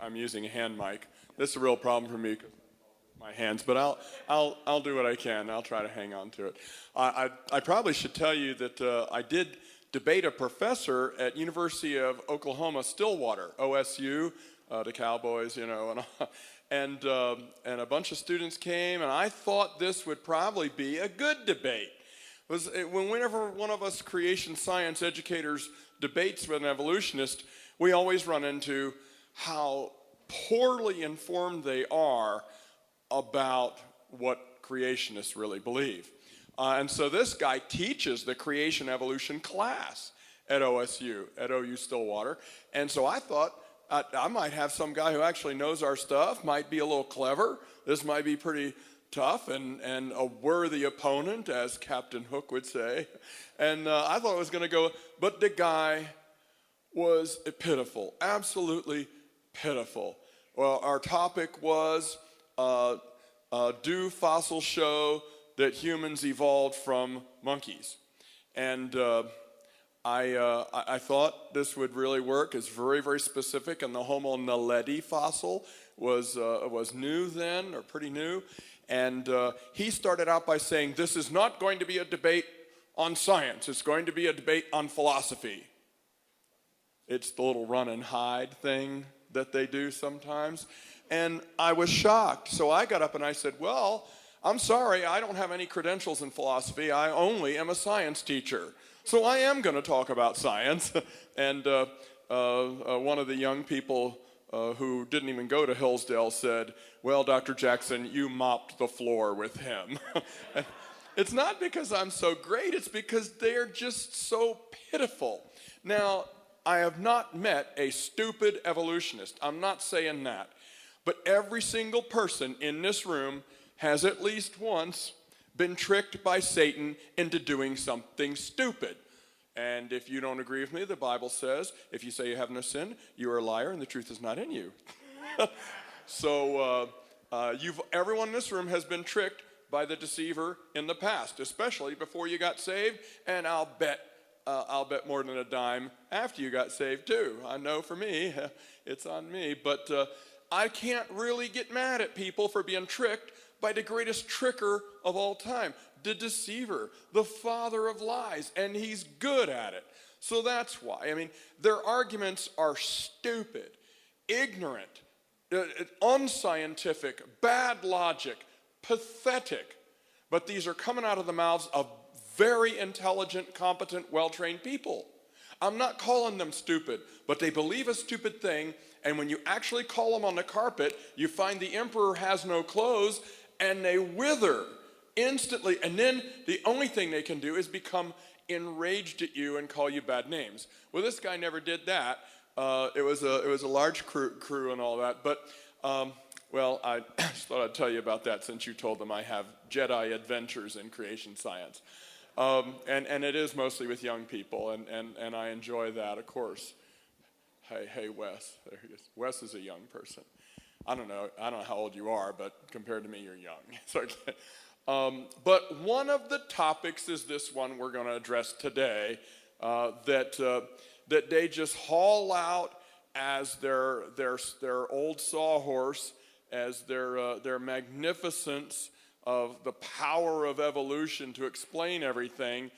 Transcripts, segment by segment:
I'm using a hand mic. This is a real problem for me, my hands, but I'll do what I can. I'll try to hang on to it. I probably should tell you that I did debate a professor at University of Oklahoma Stillwater, OSU, the Cowboys, you know, and a bunch of students came, and I thought this would probably be a good debate. Whenever one of us creation science educators debates with an evolutionist, we always run into how poorly informed they are about what creationists really believe. And so this guy teaches the creation evolution class at OSU, at OU Stillwater. And so I thought I might have some guy who actually knows our stuff, might be a little clever. This might be pretty tough and a worthy opponent, as Captain Hook would say. And I thought it was going to go, but the guy was pitiful, absolutely pitiful. Well, our topic was, do fossils show that humans evolved from monkeys? And I thought this would really work. It's very, very specific, and the Homo naledi fossil was new then, or pretty new. And he started out by saying, this is not going to be a debate on science. It's going to be a debate on philosophy. It's the little run and hide thing that they do sometimes. And I was shocked. So I got up and I said, well, I'm sorry, I don't have any credentials in philosophy. I only am a science teacher. So I am going to talk about science. And one of the young people who didn't even go to Hillsdale said, well, Dr. Jackson, you mopped the floor with him. It's not because I'm so great, it's because they're just so pitiful. Now, I have not met a stupid evolutionist. I'm not saying that. But every single person in this room has at least once been tricked by Satan into doing something stupid. And if you don't agree with me, the Bible says, if you say you have no sin, you are a liar and the truth is not in you. So everyone in this room has been tricked by the deceiver in the past, especially before you got saved, and I'll bet more than a dime after you got saved too. I know for me, it's on me, but I can't really get mad at people for being tricked by the greatest tricker of all time, the deceiver, the father of lies, and he's good at it. So that's why. I mean, their arguments are stupid, ignorant, unscientific, bad logic, pathetic, but these are coming out of the mouths of very intelligent, competent, well-trained people. I'm not calling them stupid, but they believe a stupid thing, and when you actually call them on the carpet, you find the emperor has no clothes, and they wither instantly, and then the only thing they can do is become enraged at you and call you bad names. Well, this guy never did that. It was a large crew and all that, but well, I just thought I'd tell you about that since you told them I have Jedi adventures in creation science. And it is mostly with young people, and I enjoy that, of course. Hey, Wes. There he is. Wes is a young person. I don't know how old you are, but compared to me, you're young. It's okay. But one of the topics is this one we're going to address today, that they just haul out as their old sawhorse, as their magnificence of the power of evolution to explain everything.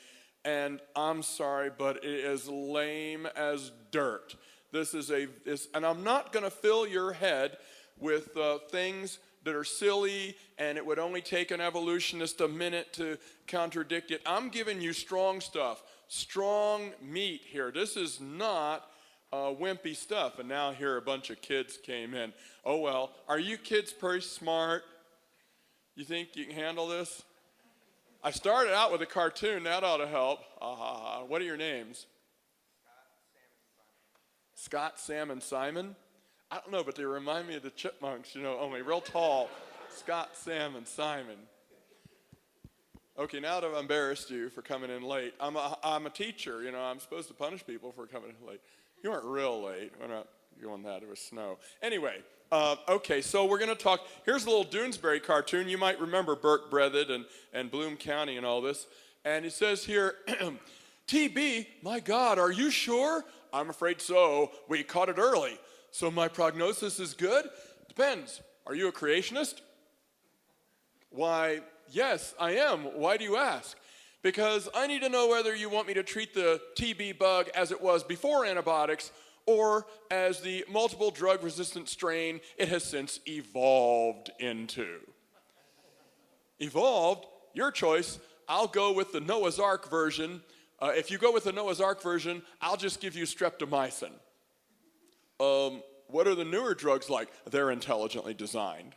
And I'm sorry, but it is lame as dirt. And I'm not going to fill your head with things that are silly, and it would only take an evolutionist a minute to contradict it. I'm giving you strong stuff, strong meat here. This is not wimpy stuff. And now here a bunch of kids came in. Oh, well, are you kids pretty smart? You think you can handle this? I started out with a cartoon. That ought to help. What are your names? Scott, Sam, and Simon? I don't know, but they remind me of the chipmunks, only real tall. Scott, Sam, and Simon. Okay, now that I've embarrassed you for coming in late, I'm a teacher, I'm supposed to punish people for coming in late. You weren't real late. We're not doing that. It was snow. Anyway, okay, so we're going to talk. Here's a little Doonesbury cartoon. You might remember Burke Breathitt and Bloom County and all this. And it says here, TB, my God, are you sure? I'm afraid so. We caught it early. So my prognosis is good? Depends. Are you a creationist? Why, yes, I am. Why do you ask? Because I need to know whether you want me to treat the TB bug as it was before antibiotics or as the multiple drug resistant strain it has since evolved into. Evolved? Your choice. I'll go with the Noah's Ark version. If you go with the Noah's Ark version, I'll just give you streptomycin. What are the newer drugs like? They're intelligently designed.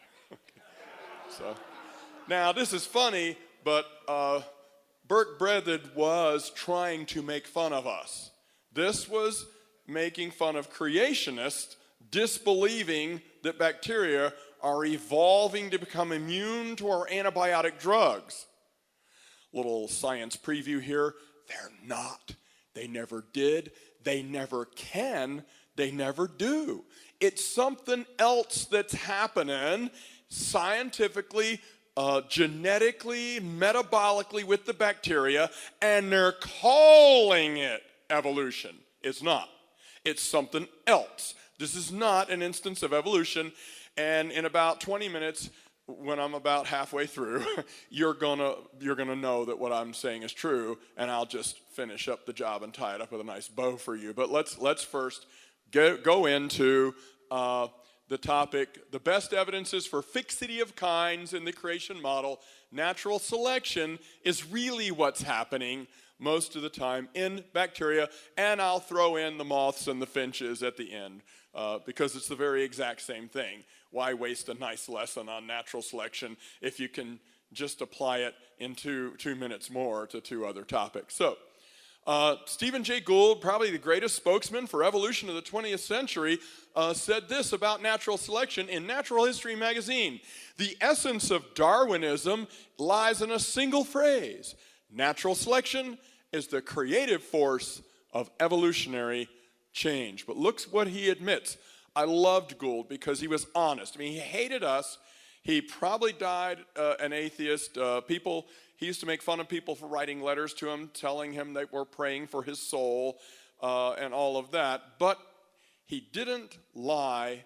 So, now this is funny, but Burke Breathed was trying to make fun of us. This was making fun of creationists disbelieving that bacteria are evolving to become immune to our antibiotic drugs. Little science preview here. They're not. They never did. They never can. They never do. It's something else that's happening scientifically, genetically, metabolically with the bacteria, and they're calling it evolution. It's not. It's something else. This is not an instance of evolution, and in about 20 minutes, when I'm about halfway through, you're gonna know that what I'm saying is true, and I'll just finish up the job and tie it up with a nice bow for you. But let's first go into the topic, the best evidences for fixity of kinds in the creation model. Natural selection is really what's happening most of the time in bacteria, and I'll throw in the moths and the finches at the end because it's the very exact same thing. Why waste a nice lesson on natural selection if you can just apply it in two minutes more to two other topics? So, Stephen Jay Gould, probably the greatest spokesman for evolution of the 20th century, said this about natural selection in Natural History magazine. The essence of Darwinism lies in a single phrase. Natural selection is the creative force of evolutionary change. But look what he admits. I loved Gould because he was honest. I mean, he hated us. He probably died an atheist. He used to make fun of people for writing letters to him, telling him they were praying for his soul and all of that. But he didn't lie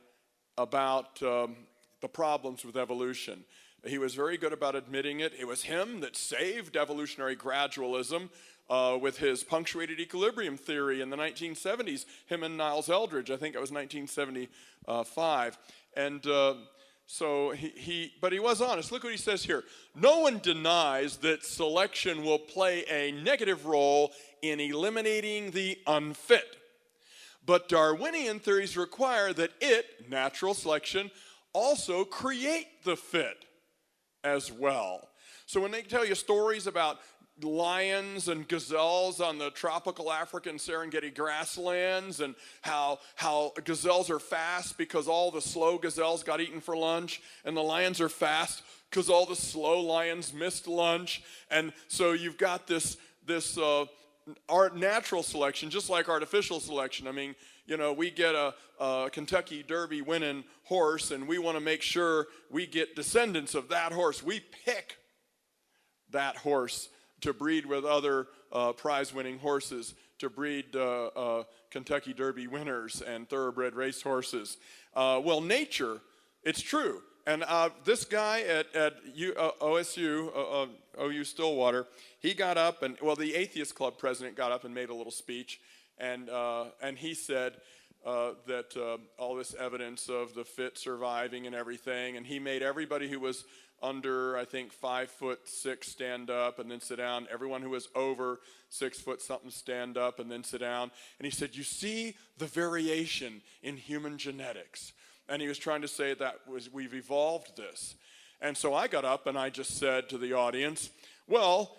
about the problems with evolution. He was very good about admitting it. It was him that saved evolutionary gradualism with his punctuated equilibrium theory in the 1970s, him and Niles Eldredge. I think it was 1975. And but he was honest. Look what he says here. No one denies that selection will play a negative role in eliminating the unfit. But Darwinian theories require that natural selection, also create the fit as well. So when they tell you stories about lions and gazelles on the tropical African Serengeti grasslands and how gazelles are fast because all the slow gazelles got eaten for lunch, and the lions are fast because all the slow lions missed lunch, and so you've got this natural selection, just like artificial selection. I mean, you know, we get a Kentucky Derby winning horse, and we want to make sure we get descendants of that horse. We pick that horse to breed with other prize-winning horses, to breed Kentucky Derby winners and thoroughbred race horses. Well, nature, it's true. And this guy at OSU, OU Stillwater, he got up and, the Atheist Club president got up and made a little speech, and he said that all this evidence of the fit surviving and everything, and he made everybody who was under, I think, 5'6" stand up and then sit down. Everyone who was over 6 foot something stand up and then sit down. And he said, you see the variation in human genetics. And he was trying to say we've evolved this. And so I got up and I just said to the audience, well,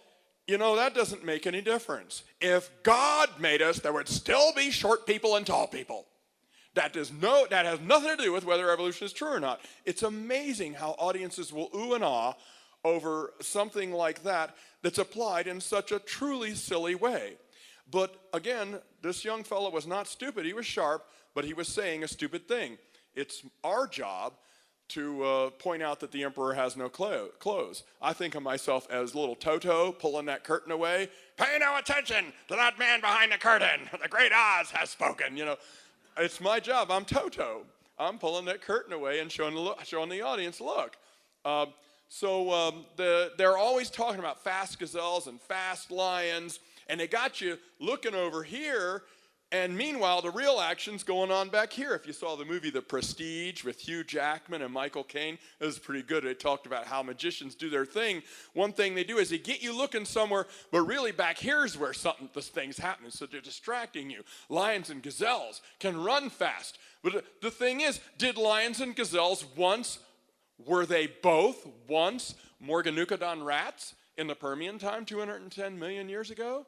you know, that doesn't make any difference. If God made us, there would still be short people and tall people. That has nothing to do with whether evolution is true or not. It's amazing how audiences will ooh and ah over something like that that's applied in such a truly silly way. But again, this young fellow was not stupid. He was sharp, but he was saying a stupid thing. It's our job to point out that the emperor has no clothes. I think of myself as little Toto pulling that curtain away. Pay no attention to that man behind the curtain. The great Oz has spoken, you know. It's my job. I'm Toto. I'm pulling that curtain away and showing the audience, look. They're always talking about fast gazelles and fast lions, and they got you looking over here, and meanwhile, the real action's going on back here. If you saw the movie The Prestige with Hugh Jackman and Michael Caine, it was pretty good. It talked about how magicians do their thing. One thing they do is they get you looking somewhere, but really back here's where this thing's happening, so they're distracting you. Lions and gazelles can run fast. But the thing is, did lions and gazelles were they both once Morganucodon rats in the Permian time 210 million years ago?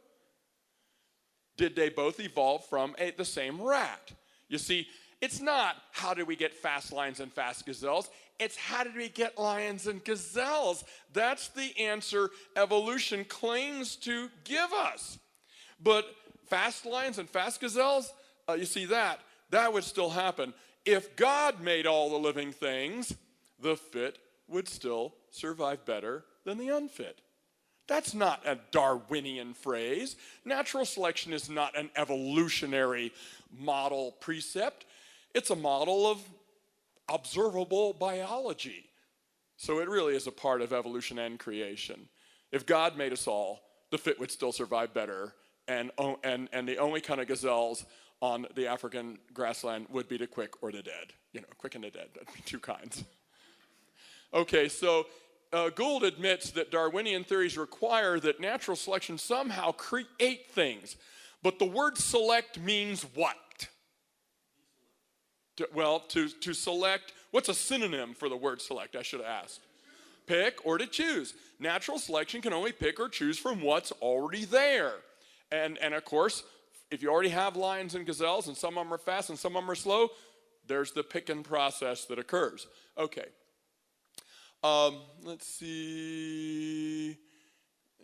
Did they both evolve from the same rat? You see, it's not how did we get fast lions and fast gazelles, it's how did we get lions and gazelles. That's the answer evolution claims to give us. But fast lions and fast gazelles, you see that would still happen. If God made all the living things, the fit would still survive better than the unfit. That's not a Darwinian phrase. Natural selection is not an evolutionary model precept. It's a model of observable biology. So it really is a part of evolution and creation. If God made us all, the fit would still survive better, and the only kind of gazelles on the African grassland would be the quick or the dead. Quick and the dead, that'd be two kinds. Okay, so Gould admits that Darwinian theories require that natural selection somehow create things. But the word select means what? To select, what's a synonym for the word select, I should have asked? Pick or to choose. Natural selection can only pick or choose from what's already there. And of course, if you already have lions and gazelles, and some of them are fast and some of them are slow, there's the picking process that occurs. Okay. Let's see.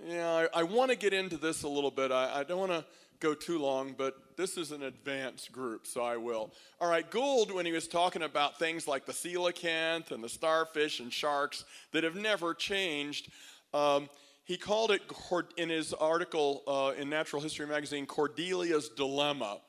Yeah, I want to get into this a little bit. I don't want to go too long, but this is an advanced group, so I will. All right, Gould, when he was talking about things like the coelacanth and the starfish and sharks that have never changed, he called it, in his article in Natural History magazine, Cordelia's Dilemma,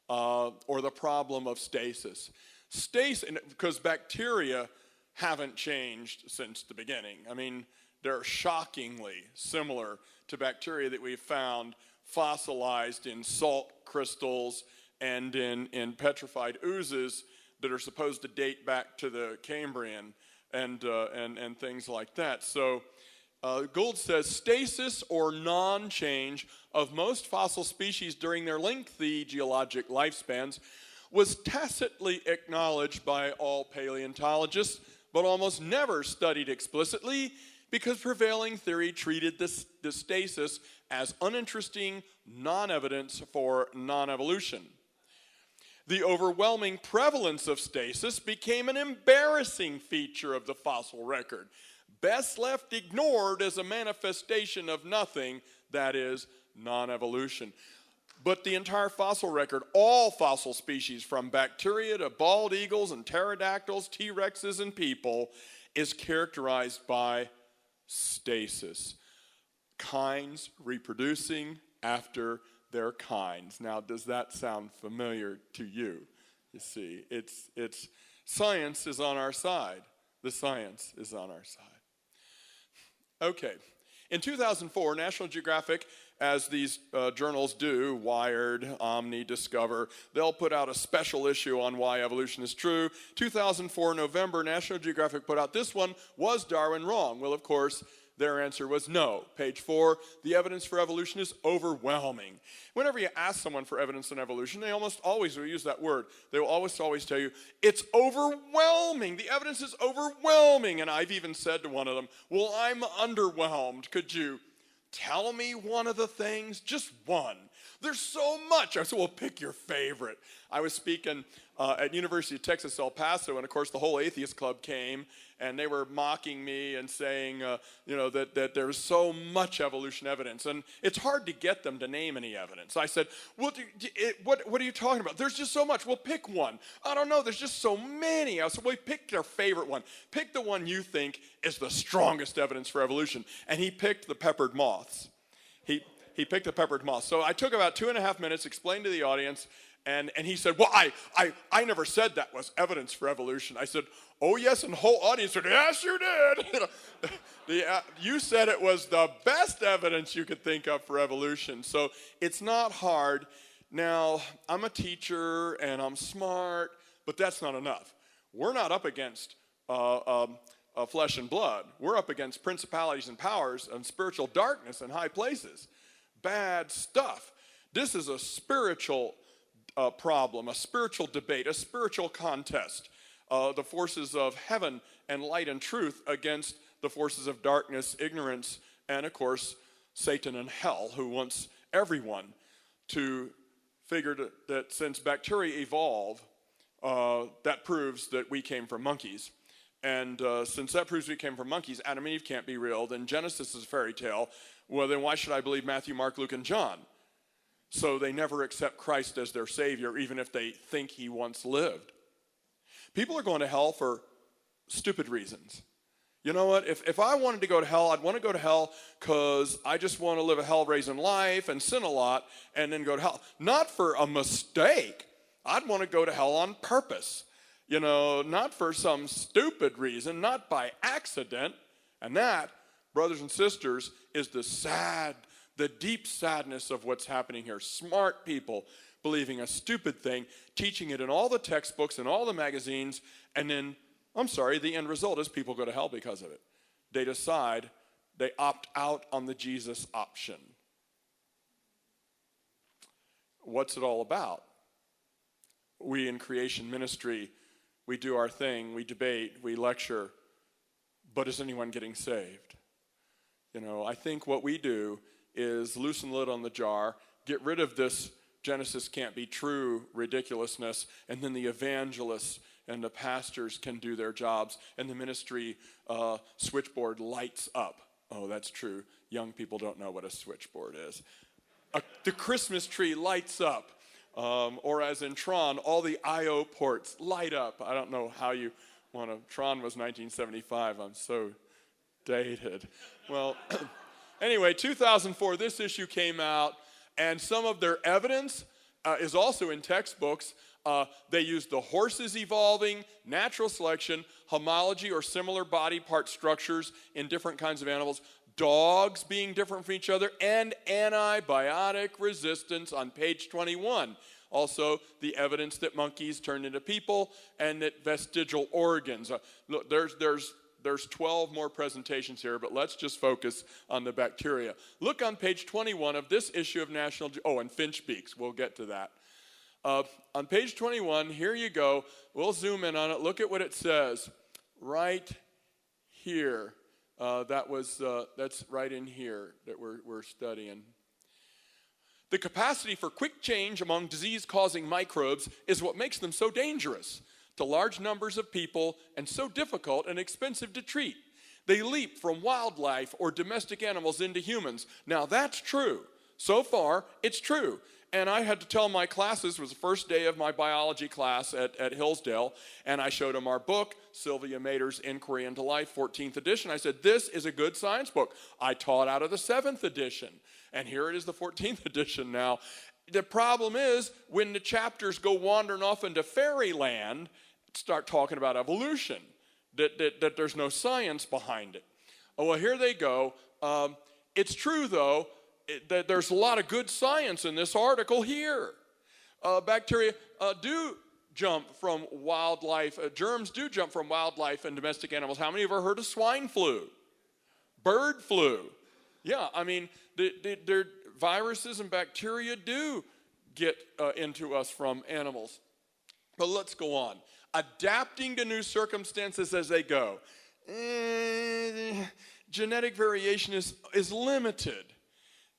or the problem of stasis. Stasis, because bacteria haven't changed since the beginning. I mean, they're shockingly similar to bacteria that we've found fossilized in salt crystals and in petrified oozes that are supposed to date back to the Cambrian and things like that. So Gould says stasis or non-change of most fossil species during their lengthy geologic lifespans was tacitly acknowledged by all paleontologists, but almost never studied explicitly because prevailing theory treated the stasis as uninteresting non-evidence for non-evolution. The overwhelming prevalence of stasis became an embarrassing feature of the fossil record, best left ignored as a manifestation of nothing, that is, non-evolution. But the entire fossil record, all fossil species, from bacteria to bald eagles and pterodactyls, T-Rexes and people, is characterized by stasis. Kinds reproducing after their kinds. Now, does that sound familiar to you? You see, it's science is on our side. The science is on our side. Okay. In 2004, National Geographic, as these journals do, Wired, Omni, Discover, they'll put out a special issue on why evolution is true. 2004, November, National Geographic put out this one, Was Darwin Wrong? Well, of course, their answer was no. Page 4, the evidence for evolution is overwhelming. Whenever you ask someone for evidence on evolution, they almost always will use that word. They will always tell you, it's overwhelming. The evidence is overwhelming. And I've even said to one of them, well, I'm underwhelmed. Could you tell me one of the things? Just one. There's so much. I said, well, pick your favorite. I was speaking at University of Texas, El Paso, and of course the whole atheist club came, and they were mocking me and saying, that there's so much evolution evidence, and it's hard to get them to name any evidence. I said, well, what are you talking about? There's just so much. Well, pick one. I don't know. There's just so many. I said, well, pick their favorite one. Pick the one you think is the strongest evidence for evolution. And he picked the peppered moths. He picked the peppered moth. So I took about 2.5 minutes, explained to the audience, And he said, well, I never said that was evidence for evolution. I said, oh, yes, and the whole audience said, yes, you did. You said it was the best evidence you could think of for evolution. So it's not hard. Now, I'm a teacher, and I'm smart, but that's not enough. We're not up against flesh and blood. We're up against principalities and powers and spiritual darkness in high places. Bad stuff. This is a spiritual problem, a spiritual debate, a spiritual contest. The forces of heaven and light and truth against the forces of darkness, ignorance, and of course, Satan and hell, who wants everyone to figure that since bacteria evolve, that proves that we came from monkeys. And since that proves we came from monkeys, Adam and Eve can't be real, then Genesis is a fairy tale. Well, then why should I believe Matthew, Mark, Luke, and John? So they never accept Christ as their Savior, even if they think he once lived. People are going to hell for stupid reasons. You know what? If I wanted to go to hell, I'd want to go to hell because I just want to live a hell-raising life and sin a lot and then go to hell. Not for a mistake. I'd want to go to hell on purpose. You know, not for some stupid reason, not by accident. And that, brothers and sisters, is the deep sadness of what's happening here. Smart people believing a stupid thing, teaching it in all the textbooks and all the magazines, and then, the end result is people go to hell because of it. They decide, they opt out on the Jesus option. What's it all about? We in creation ministry, we do our thing, we debate, we lecture, but is anyone getting saved? You know, I think what we do is loosen the lid on the jar, get rid of this Genesis can't be true ridiculousness, and then the evangelists and the pastors can do their jobs, and the ministry switchboard lights up. Oh, that's true. Young people don't know what a switchboard is. The Christmas tree lights up. Or as in Tron, all the I.O. ports light up. I don't know how you want to. Tron was 1975. I'm so dated. Well, anyway, 2004, this issue came out, and some of their evidence is also in textbooks. They used the horses evolving, natural selection, homology or similar body part structures in different kinds of animals, dogs being different from each other, and antibiotic resistance on page 21. Also, the evidence that monkeys turned into people and that vestigial organs. Look, there's 12 more presentations here, but let's just focus on the bacteria. Look on page 21 of this issue of National... and finch beaks. We'll get to that. On page 21, here you go. We'll zoom in on it. Look at what it says right here. That's right in here that we're studying. The capacity for quick change among disease-causing microbes is what makes them so dangerous to large numbers of people and so difficult and expensive to treat. They leap from wildlife or domestic animals into humans. Now that's true. So far, it's true. And I had to tell my classes, it was the first day of my biology class at Hillsdale, and I showed them our book, Sylvia Mader's Inquiry into Life, 14th edition. I said, this is a good science book. I taught out of the 7th edition, and here it is, the 14th edition now. The problem is, when the chapters go wandering off into fairyland, start talking about evolution, that there's no science behind it. Oh, well, here they go. It's true, though, that there's a lot of good science in this article here. Bacteria do jump from wildlife. Germs do jump from wildlife and domestic animals. How many of you have ever heard of swine flu? Bird flu. Yeah, I mean, their viruses and bacteria do get into us from animals. But let's go on. Adapting to new circumstances as they go. Genetic variation is limited,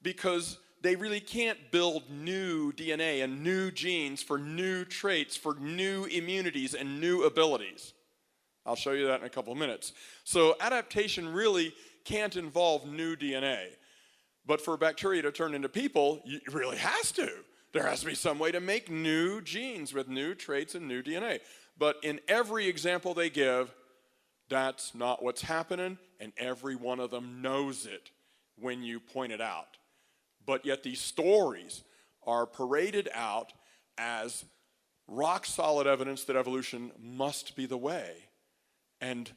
because they really can't build new DNA and new genes for new traits, for new immunities and new abilities. I'll show you that in a couple of minutes. So adaptation really can't involve new DNA. But for bacteria to turn into people, it really has to. There has to be some way to make new genes with new traits and new DNA. But in every example they give, that's not what's happening, and every one of them knows it when you point it out. But yet these stories are paraded out as rock solid evidence that evolution must be the way. And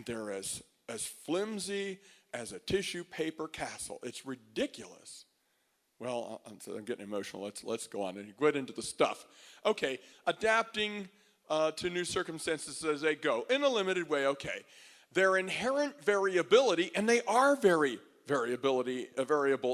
they're as flimsy as a tissue paper castle. It's ridiculous. Well, I'm getting emotional. Let's go on and get into the stuff. Okay, adapting to new circumstances as they go in a limited way. Okay, their inherent variability, and they are variable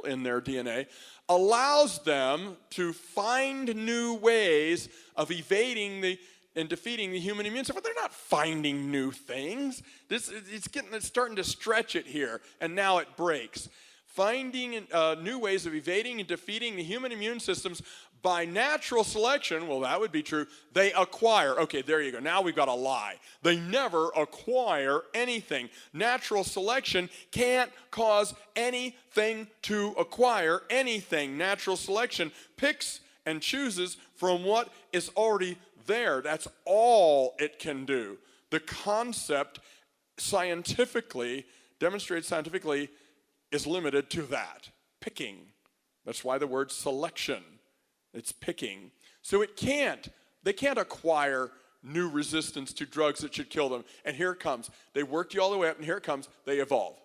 in their DNA, allows them to find new ways of evading and defeating the human immune system. But they're not finding new things. It's starting to stretch it here, and now it breaks. Finding new ways of evading and defeating the human immune systems by natural selection, well, that would be true. They acquire. Okay, there you go. Now we've got a lie. They never acquire anything. Natural selection can't cause anything to acquire anything. Natural selection picks and chooses from what is already there. That's all it can do. The concept demonstrated scientifically, is limited to that, picking. That's why the word selection, it's picking. So they can't acquire new resistance to drugs that should kill them. And here it comes. They worked you all the way up, and here it comes. They evolve.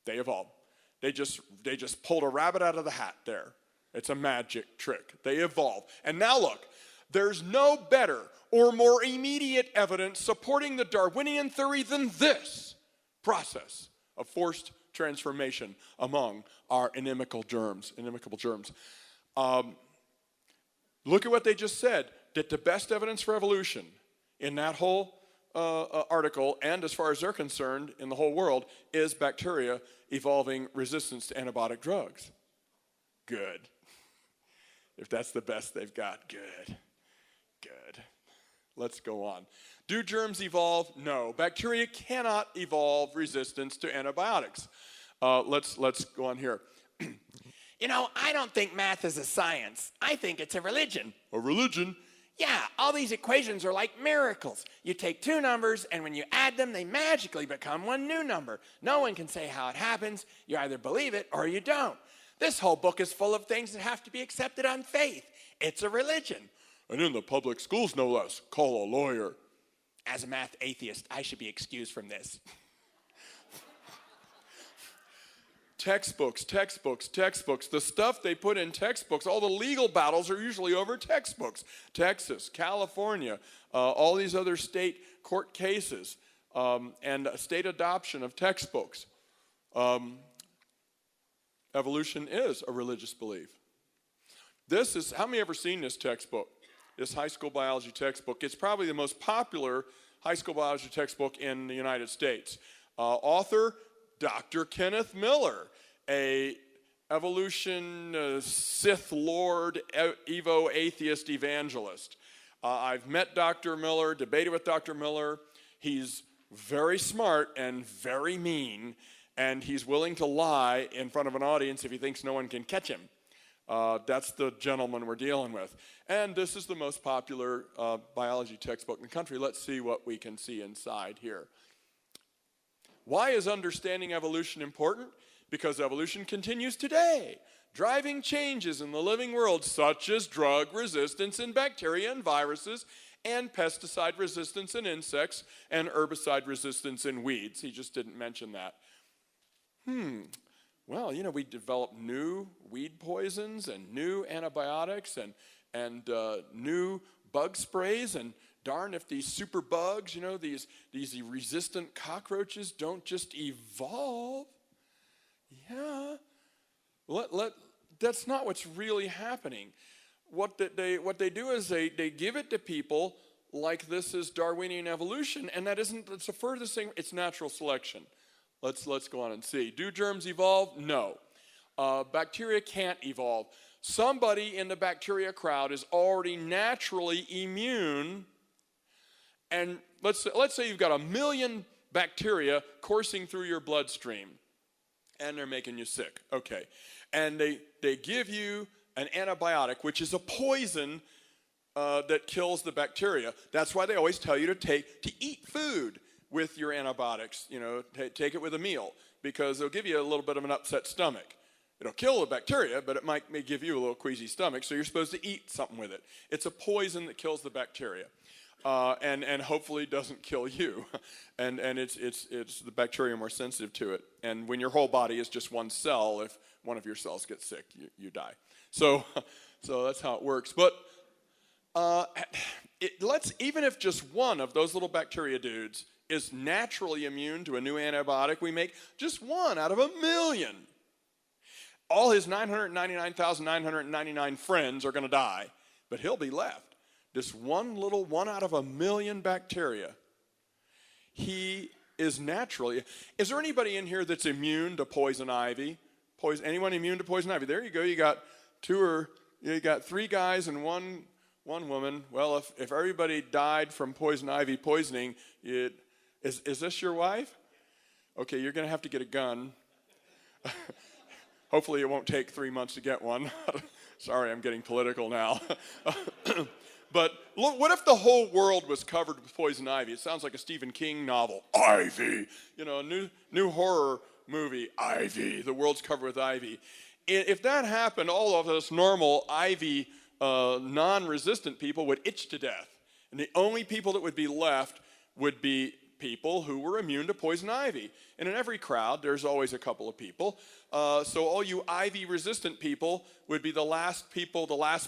They evolve. They just pulled a rabbit out of the hat there. It's a magic trick. They evolve. And now look, there's no better or more immediate evidence supporting the Darwinian theory than this process of forced transformation among our inimical germs. Look at what they just said, that the best evidence for evolution in that whole article, and as far as they're concerned, in the whole world, is bacteria evolving resistance to antibiotic drugs. Good. If that's the best they've got, good. Let's go on. Do germs evolve? No. Bacteria cannot evolve resistance to antibiotics. Let's go on here. I don't think math is a science. I think it's a religion. A religion? Yeah, all these equations are like miracles. You take two numbers, and when you add them, they magically become one new number. No one can say how it happens. You either believe it or you don't. This whole book is full of things that have to be accepted on faith. It's a religion. And in the public schools, no less. Call a lawyer. As a math atheist, I should be excused from this. Textbooks. The stuff they put in textbooks, all the legal battles are usually over textbooks. Texas, California, all these other state court cases, and state adoption of textbooks. Evolution is a religious belief. How many ever seen this textbook? This high school biology textbook. It's probably the most popular high school biology textbook in the United States. Author, Dr. Kenneth Miller, a evolution Sith Lord, Evo atheist evangelist. I've met Dr. Miller, debated with Dr. Miller. He's very smart and very mean, and he's willing to lie in front of an audience if he thinks no one can catch him. That's the gentleman we're dealing with. And this is the most popular biology textbook in the country. Let's see what we can see inside here. Why is understanding evolution important? Because evolution continues today, driving changes in the living world, such as drug resistance in bacteria and viruses, and pesticide resistance in insects, and herbicide resistance in weeds. He just didn't mention that. Well, we developed new weed poisons and new antibiotics and new bug sprays, and darn if these super bugs, these resistant cockroaches don't just evolve. Yeah. That's not what's really happening. What they do is they give it to people like this is Darwinian evolution, and it's the furthest thing. It's natural selection. Let's go on and see. Do germs evolve? No. Bacteria can't evolve. Somebody in the bacteria crowd is already naturally immune, and let's say you've got 1 million bacteria coursing through your bloodstream, and they're making you sick. Okay. And they give you an antibiotic, which is a poison that kills the bacteria. That's why they always tell you to eat food with your antibiotics. Take it with a meal, because they'll give you a little bit of an upset stomach. It'll kill the bacteria, but it may give you a little queasy stomach, so you're supposed to eat something with it. It's a poison that kills the bacteria, and hopefully doesn't kill you. and it's the bacteria are more sensitive to it. And when your whole body is just one cell, if one of your cells gets sick, you die. So that's how it works. But even if just one of those little bacteria dudes is naturally immune to a new antibiotic we make, just one out of a million, all his 999,999 friends are going to die, but he'll be left. This one out of a million bacteria. He is naturally. Is there anybody in here that's immune to poison ivy? Anyone immune to poison ivy? There you go. You got three guys and one woman. Well, if everybody died from poison ivy poisoning, is this your wife? Okay, you're going to have to get a gun. Hopefully it won't take 3 months to get one. Sorry, I'm getting political now. But look, what if the whole world was covered with poison ivy? It sounds like a Stephen King novel. Ivy. A new horror movie, Ivy. The world's covered with ivy. If that happened, all of us normal ivy non-resistant people would itch to death. And the only people that would be left would be people who were immune to poison ivy. And in every crowd, there's always a couple of people. So all you ivy-resistant people would be the last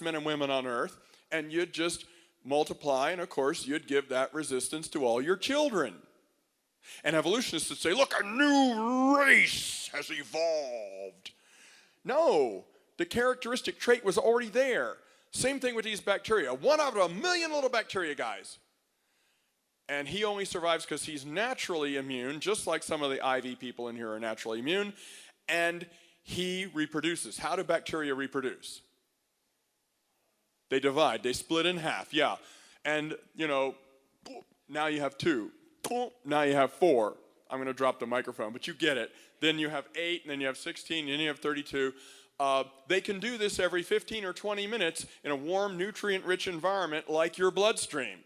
men and women on earth, and you'd just multiply, and of course, you'd give that resistance to all your children. And evolutionists would say, look, a new race has evolved. No, the characteristic trait was already there. Same thing with these bacteria. One out of a million little bacteria guys. And he only survives because he's naturally immune, just like some of the IV people in here are naturally immune, and he reproduces. How do bacteria reproduce? They divide. They split in half, yeah. And, now you have 2. Now you have 4. I'm going to drop the microphone, but you get it. Then you have 8, and then you have 16, and then you have 32. They can do this every 15 or 20 minutes in a warm, nutrient-rich environment like your bloodstream.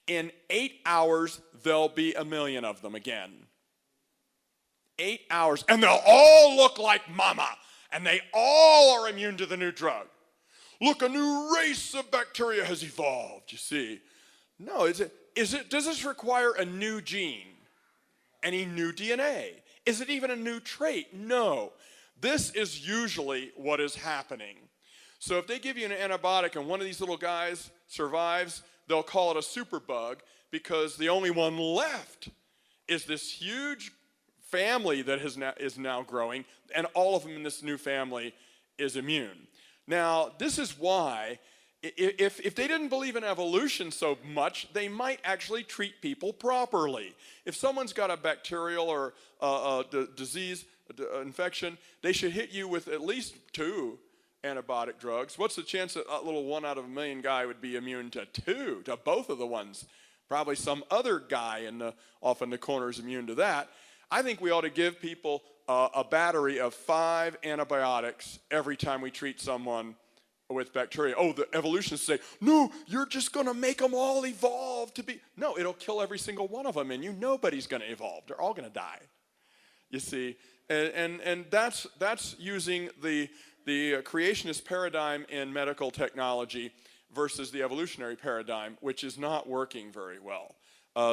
In 8 hours, there'll be a million of them again. 8 hours, and they'll all look like mama, and they all are immune to the new drug. Look, a new race of bacteria has evolved, you see. No, does this require a new gene? Any new DNA? Is it even a new trait? No. This is usually what is happening. So if they give you an antibiotic and one of these little guys survives, they'll call it a superbug because the only one left is this huge family that is now growing, and all of them in this new family is immune. Now, this is why, if they didn't believe in evolution so much, they might actually treat people properly. If someone's got a bacterial or a disease, infection, they should hit you with at least 2 antibiotic drugs. What's the chance that a little 1 out of a million guy would be immune to 2, to both of the ones? Probably some other guy off in the corner is immune to that. I think we ought to give people a battery of 5 antibiotics every time we treat someone with bacteria. Oh, the evolutionists say, no, you're just going to make them all evolve to be. No, it'll kill every single one of them, and nobody's going to evolve. They're all going to die. You see, and that's using the creationist paradigm in medical technology versus the evolutionary paradigm, which is not working very well.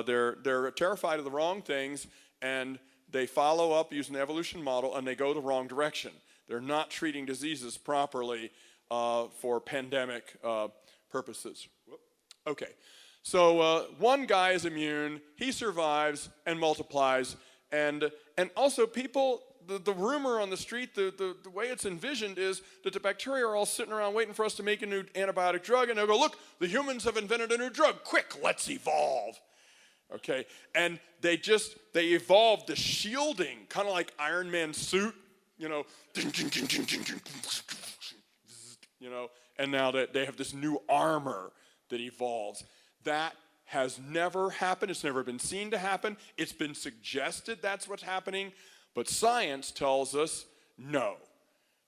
They're terrified of the wrong things, and they follow up using the evolution model, and they go the wrong direction. They're not treating diseases properly for pandemic purposes. Okay, so one guy is immune, he survives and multiplies, and also people, the rumor on the street, the way it's envisioned is that the bacteria are all sitting around waiting for us to make a new antibiotic drug, and they'll go, look, the humans have invented a new drug, quick, let's evolve. Okay, and they evolved the shielding, kind of like Iron Man's suit, and now that they have this new armor that evolves. That has never happened. It's never been seen to happen. It's been suggested that's what's happening, but science tells us no.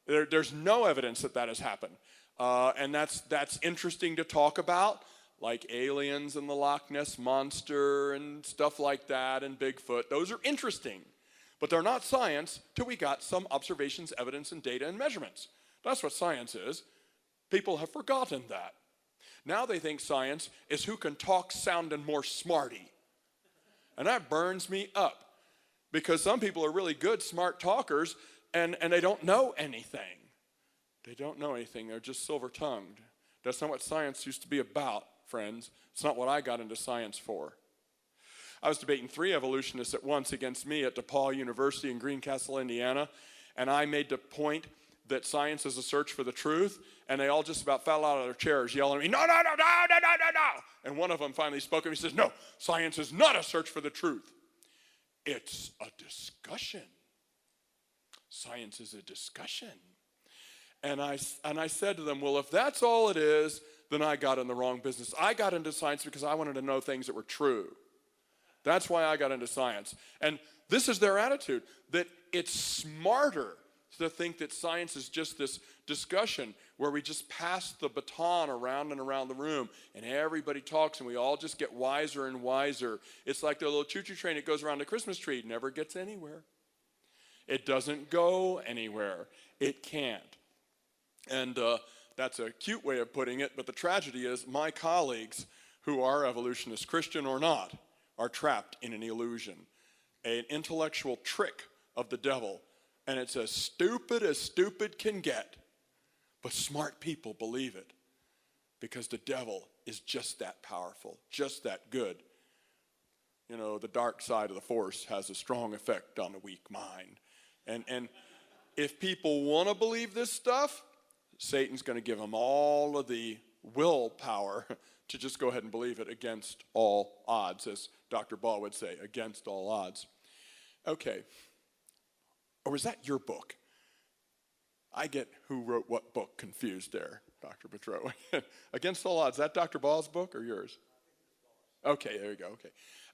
There's no evidence that has happened, and that's interesting to talk about, like aliens and the Loch Ness Monster and stuff like that and Bigfoot. Those are interesting, But they're not science till we got some observations, evidence, and data and measurements. That's what science is. People have forgotten that. Now they think science is who can talk sounding more smarty. And that burns me up. Because some people are really good, smart talkers, and they don't know anything. They don't know anything. They're just silver-tongued. That's not what science used to be about, friends. It's not what I got into science for. I was debating 3 evolutionists at once against me at DePaul University in Greencastle, Indiana, and I made the point that science is a search for the truth, and they all just about fell out of their chairs yelling at me, no, no, no, no, no, no, no, no. And one of them finally spoke and he says, no, science is not a search for the truth. It's a discussion. Science is a discussion. And I said to them, well, if that's all it is, then I got in the wrong business. I got into science because I wanted to know things that were true. That's why I got into science. And this is their attitude, that it's smarter to think that science is just this discussion where we just pass the baton around and around the room and everybody talks and we all just get wiser and wiser. It's like the little choo-choo train that goes around the Christmas tree. It never gets anywhere. It doesn't go anywhere. It can't. And that's a cute way of putting it, but the tragedy is my colleagues who are evolutionists, Christian or not, are trapped in an illusion, an intellectual trick of the devil. And it's as stupid can get. But smart people believe it because the devil is just that powerful, just that good. You know, the dark side of the force has a strong effect on the weak mind. And if people want to believe this stuff, Satan's going to give them all of the willpower to just go ahead and believe it against all odds, as Dr. Ball would say, against all odds. Okay. Or was that your book? I get who wrote what book confused there, Dr. Petro. Against all odds, is that Dr. Ball's book or yours? Okay, there you go.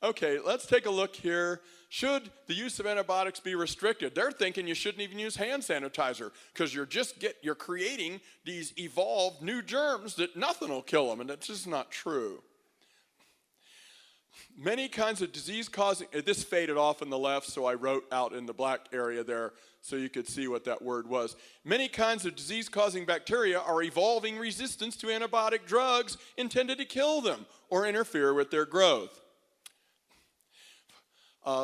Okay, let's take a look here. Should the use of antibiotics be restricted? They're thinking you shouldn't even use hand sanitizer because you're creating these evolved new germs that nothing will kill them, and that's just not true. Many kinds of disease-causing, this faded off on the left, so I wrote out in the black area there so you could see what that word was. Many kinds of disease-causing bacteria are evolving resistance to antibiotic drugs intended to kill them or interfere with their growth.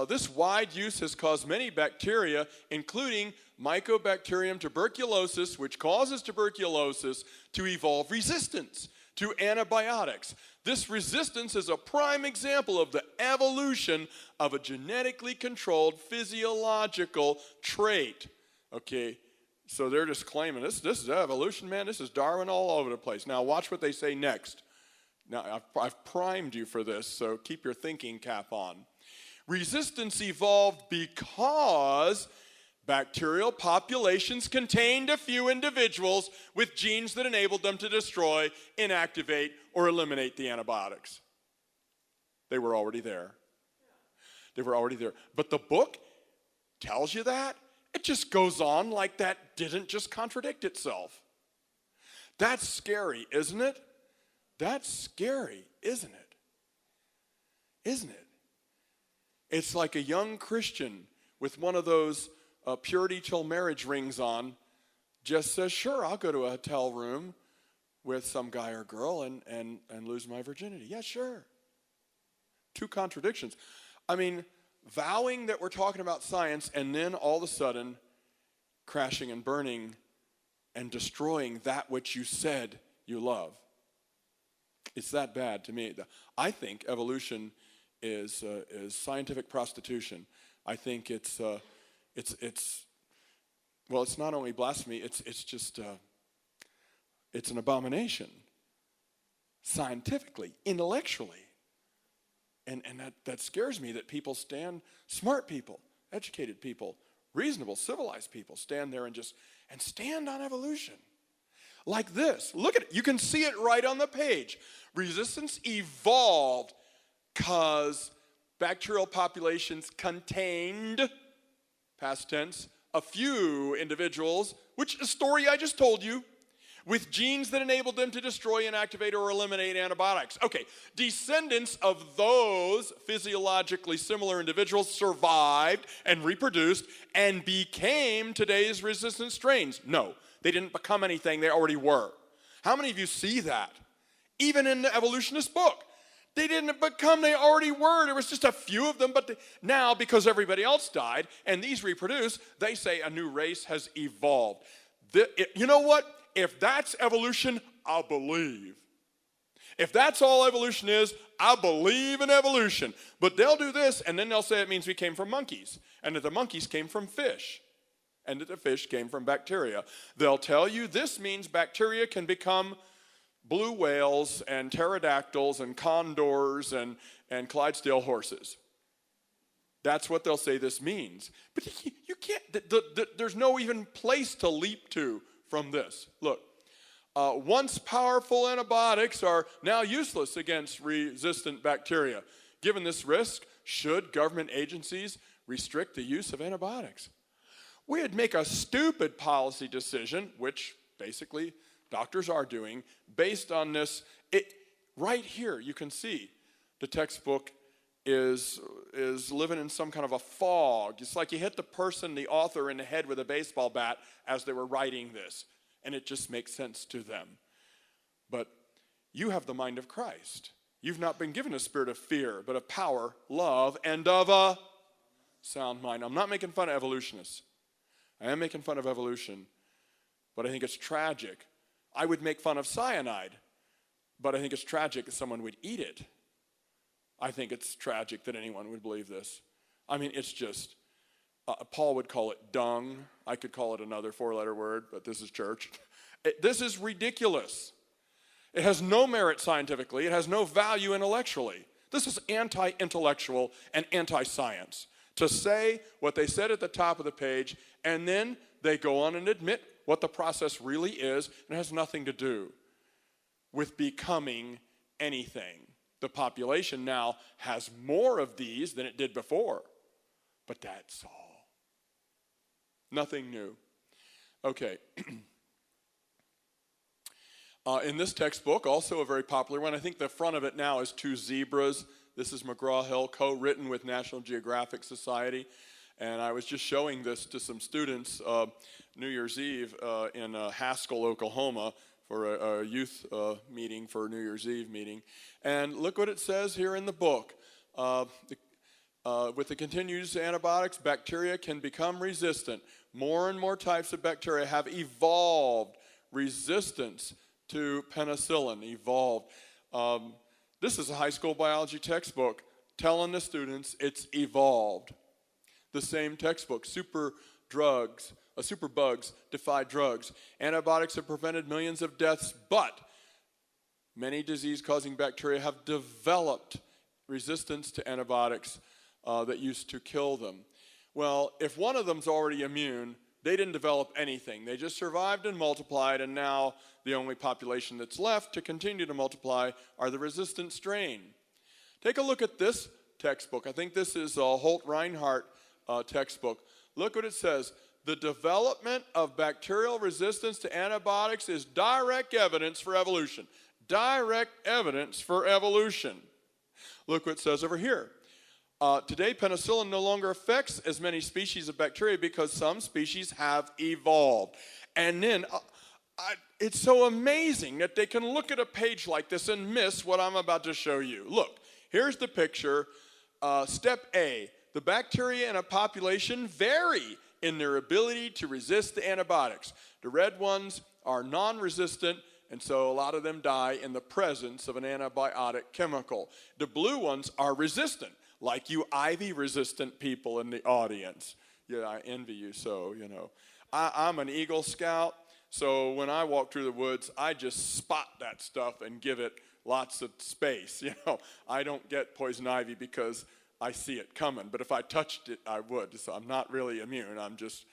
This wide use has caused many bacteria, including Mycobacterium tuberculosis, which causes tuberculosis, to evolve resistance to antibiotics. This resistance is a prime example of the evolution of a genetically controlled physiological trait. Okay, so they're just claiming this is evolution, man. This is Darwin all over the place. Now watch what they say next. Now I've primed you for this, so keep your thinking cap on. Resistance evolved because bacterial populations contained a few individuals with genes that enabled them to destroy, inactivate, or eliminate the antibiotics. They were already there. They were already there. But the book tells you that. It just goes on like that didn't just contradict itself. That's scary, isn't it? That's scary, isn't it? Isn't it? It's like a young Christian with one of those purity till marriage rings on, just says, sure, I'll go to a hotel room with some guy or girl and lose my virginity. Yeah, sure. Two contradictions. I mean, vowing that we're talking about science and then all of a sudden crashing and burning and destroying that which you said you love. It's that bad to me. I think evolution is scientific prostitution. I think it's not only blasphemy, it's just it's an abomination, scientifically, intellectually, and that scares me that people smart people, educated people, reasonable, civilized people stand there and stand on evolution like this. Look at it. You can see it right on the page. Resistance evolved because bacterial populations contained, past tense, a few individuals, which is a story I just told you, with genes that enabled them to destroy, inactivate, or eliminate antibiotics. Okay, descendants of those physiologically similar individuals survived and reproduced and became today's resistant strains. No, they didn't become anything, they already were. How many of you see that? Even in the evolutionist book. They didn't become, they already were. There was just a few of them, but now because everybody else died and these reproduce, they say a new race has evolved. You know what? If that's evolution, I'll believe. If that's all evolution is, I believe in evolution. But they'll do this, and then they'll say it means we came from monkeys, and that the monkeys came from fish, and that the fish came from bacteria. They'll tell you this means bacteria can become blue whales and pterodactyls and condors and Clydesdale horses. That's what they'll say this means. But you can't, there's no even place to leap to from this. Look, once powerful antibiotics are now useless against resistant bacteria. Given this risk, should government agencies restrict the use of antibiotics? We'd make a stupid policy decision, which basically doctors are doing, based on this. Right here, you can see the textbook is living in some kind of a fog. It's like you hit the author, in the head with a baseball bat as they were writing this, and it just makes sense to them. But you have the mind of Christ. You've not been given a spirit of fear, but of power, love, and of a sound mind. I'm not making fun of evolutionists. I am making fun of evolution, but I think it's tragic. I would make fun of cyanide, but I think it's tragic that someone would eat it. I think it's tragic that anyone would believe this. I mean, it's just, Paul would call it dung. I could call it another four-letter word, but this is church. This is ridiculous. It has no merit scientifically. It has no value intellectually. This is anti-intellectual and anti-science. To say what they said at the top of the page, and then they go on and admit what the process really is, and it has nothing to do with becoming anything. The population now has more of these than it did before, but that's all. Nothing new. Okay. In this textbook, also a very popular one, I think the front of it now is two zebras. This is McGraw-Hill, co-written with National Geographic Society. And I was just showing this to some students New Year's Eve in Haskell, Oklahoma, for a youth meeting, for a New Year's Eve meeting. And look what it says here in the book. With the continued use of antibiotics, bacteria can become resistant. More and more types of bacteria have evolved resistance to penicillin, evolved. This is a high school biology textbook telling the students it's evolved. The same textbook, superbugs defy drugs. Antibiotics have prevented millions of deaths, but many disease-causing bacteria have developed resistance to antibiotics that used to kill them. Well, if one of them's already immune, they didn't develop anything. They just survived and multiplied, and now the only population that's left to continue to multiply are the resistant strain. Take a look at this textbook. I think this is a Holt-Reinhardt textbook. Look what it says. The development of bacterial resistance to antibiotics is direct evidence for evolution. Direct evidence for evolution. Look what it says over here. Today, penicillin no longer affects as many species of bacteria because some species have evolved. And then, it's so amazing that they can look at a page like this and miss what I'm about to show you. Look, here's the picture. Step A, the bacteria in a population vary in their ability to resist the antibiotics. The red ones are non-resistant, and so a lot of them die in the presence of an antibiotic chemical. The blue ones are resistant, like you ivy-resistant people in the audience. Yeah, I envy you so, you know. I'm an Eagle Scout, so when I walk through the woods, I just spot that stuff and give it lots of space. You know, I don't get poison ivy because I see it coming, but if I touched it, I would. So I'm not really immune. I'm just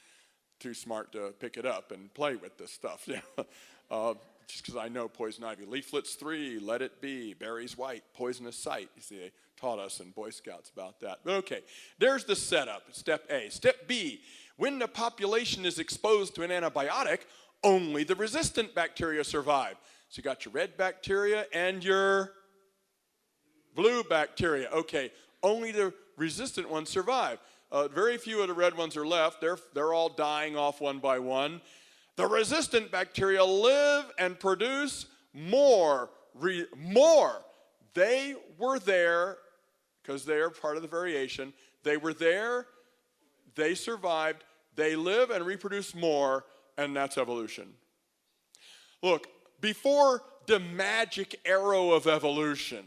too smart to pick it up and play with this stuff. Just because I know poison ivy. Leaflets 3, let it be. Berries white, poisonous sight. You see, they taught us in Boy Scouts about that. But okay, there's the setup, step A. Step B, when the population is exposed to an antibiotic, only the resistant bacteria survive. So you got your red bacteria and your blue bacteria. Okay, only the resistant ones survive. Very few of the red ones are left. They're all dying off one by one. The resistant bacteria live and produce more. They were there because they are part of the variation. They were there. They survived. They live and reproduce more, and that's evolution. Look, before the magic arrow of evolution,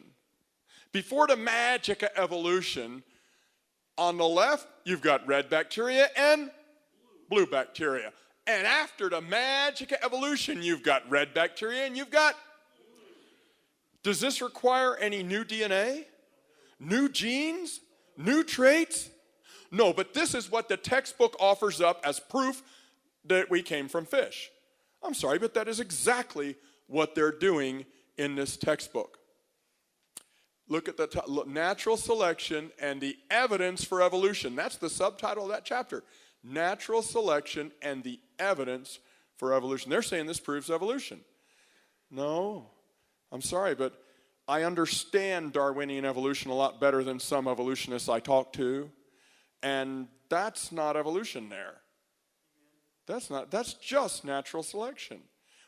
on the left, you've got red bacteria and blue bacteria. And after the magic evolution, you've got red bacteria and you've got... Does this require any new DNA? New genes? New traits? No, but this is what the textbook offers up as proof that we came from fish. I'm sorry, but that is exactly what they're doing in this textbook. Look at the natural selection and the evidence for evolution. That's the subtitle of that chapter. Natural selection and the evidence for evolution. They're saying this proves evolution. No, I'm sorry, but I understand Darwinian evolution a lot better than some evolutionists I talk to, and that's not evolution there. That's just natural selection,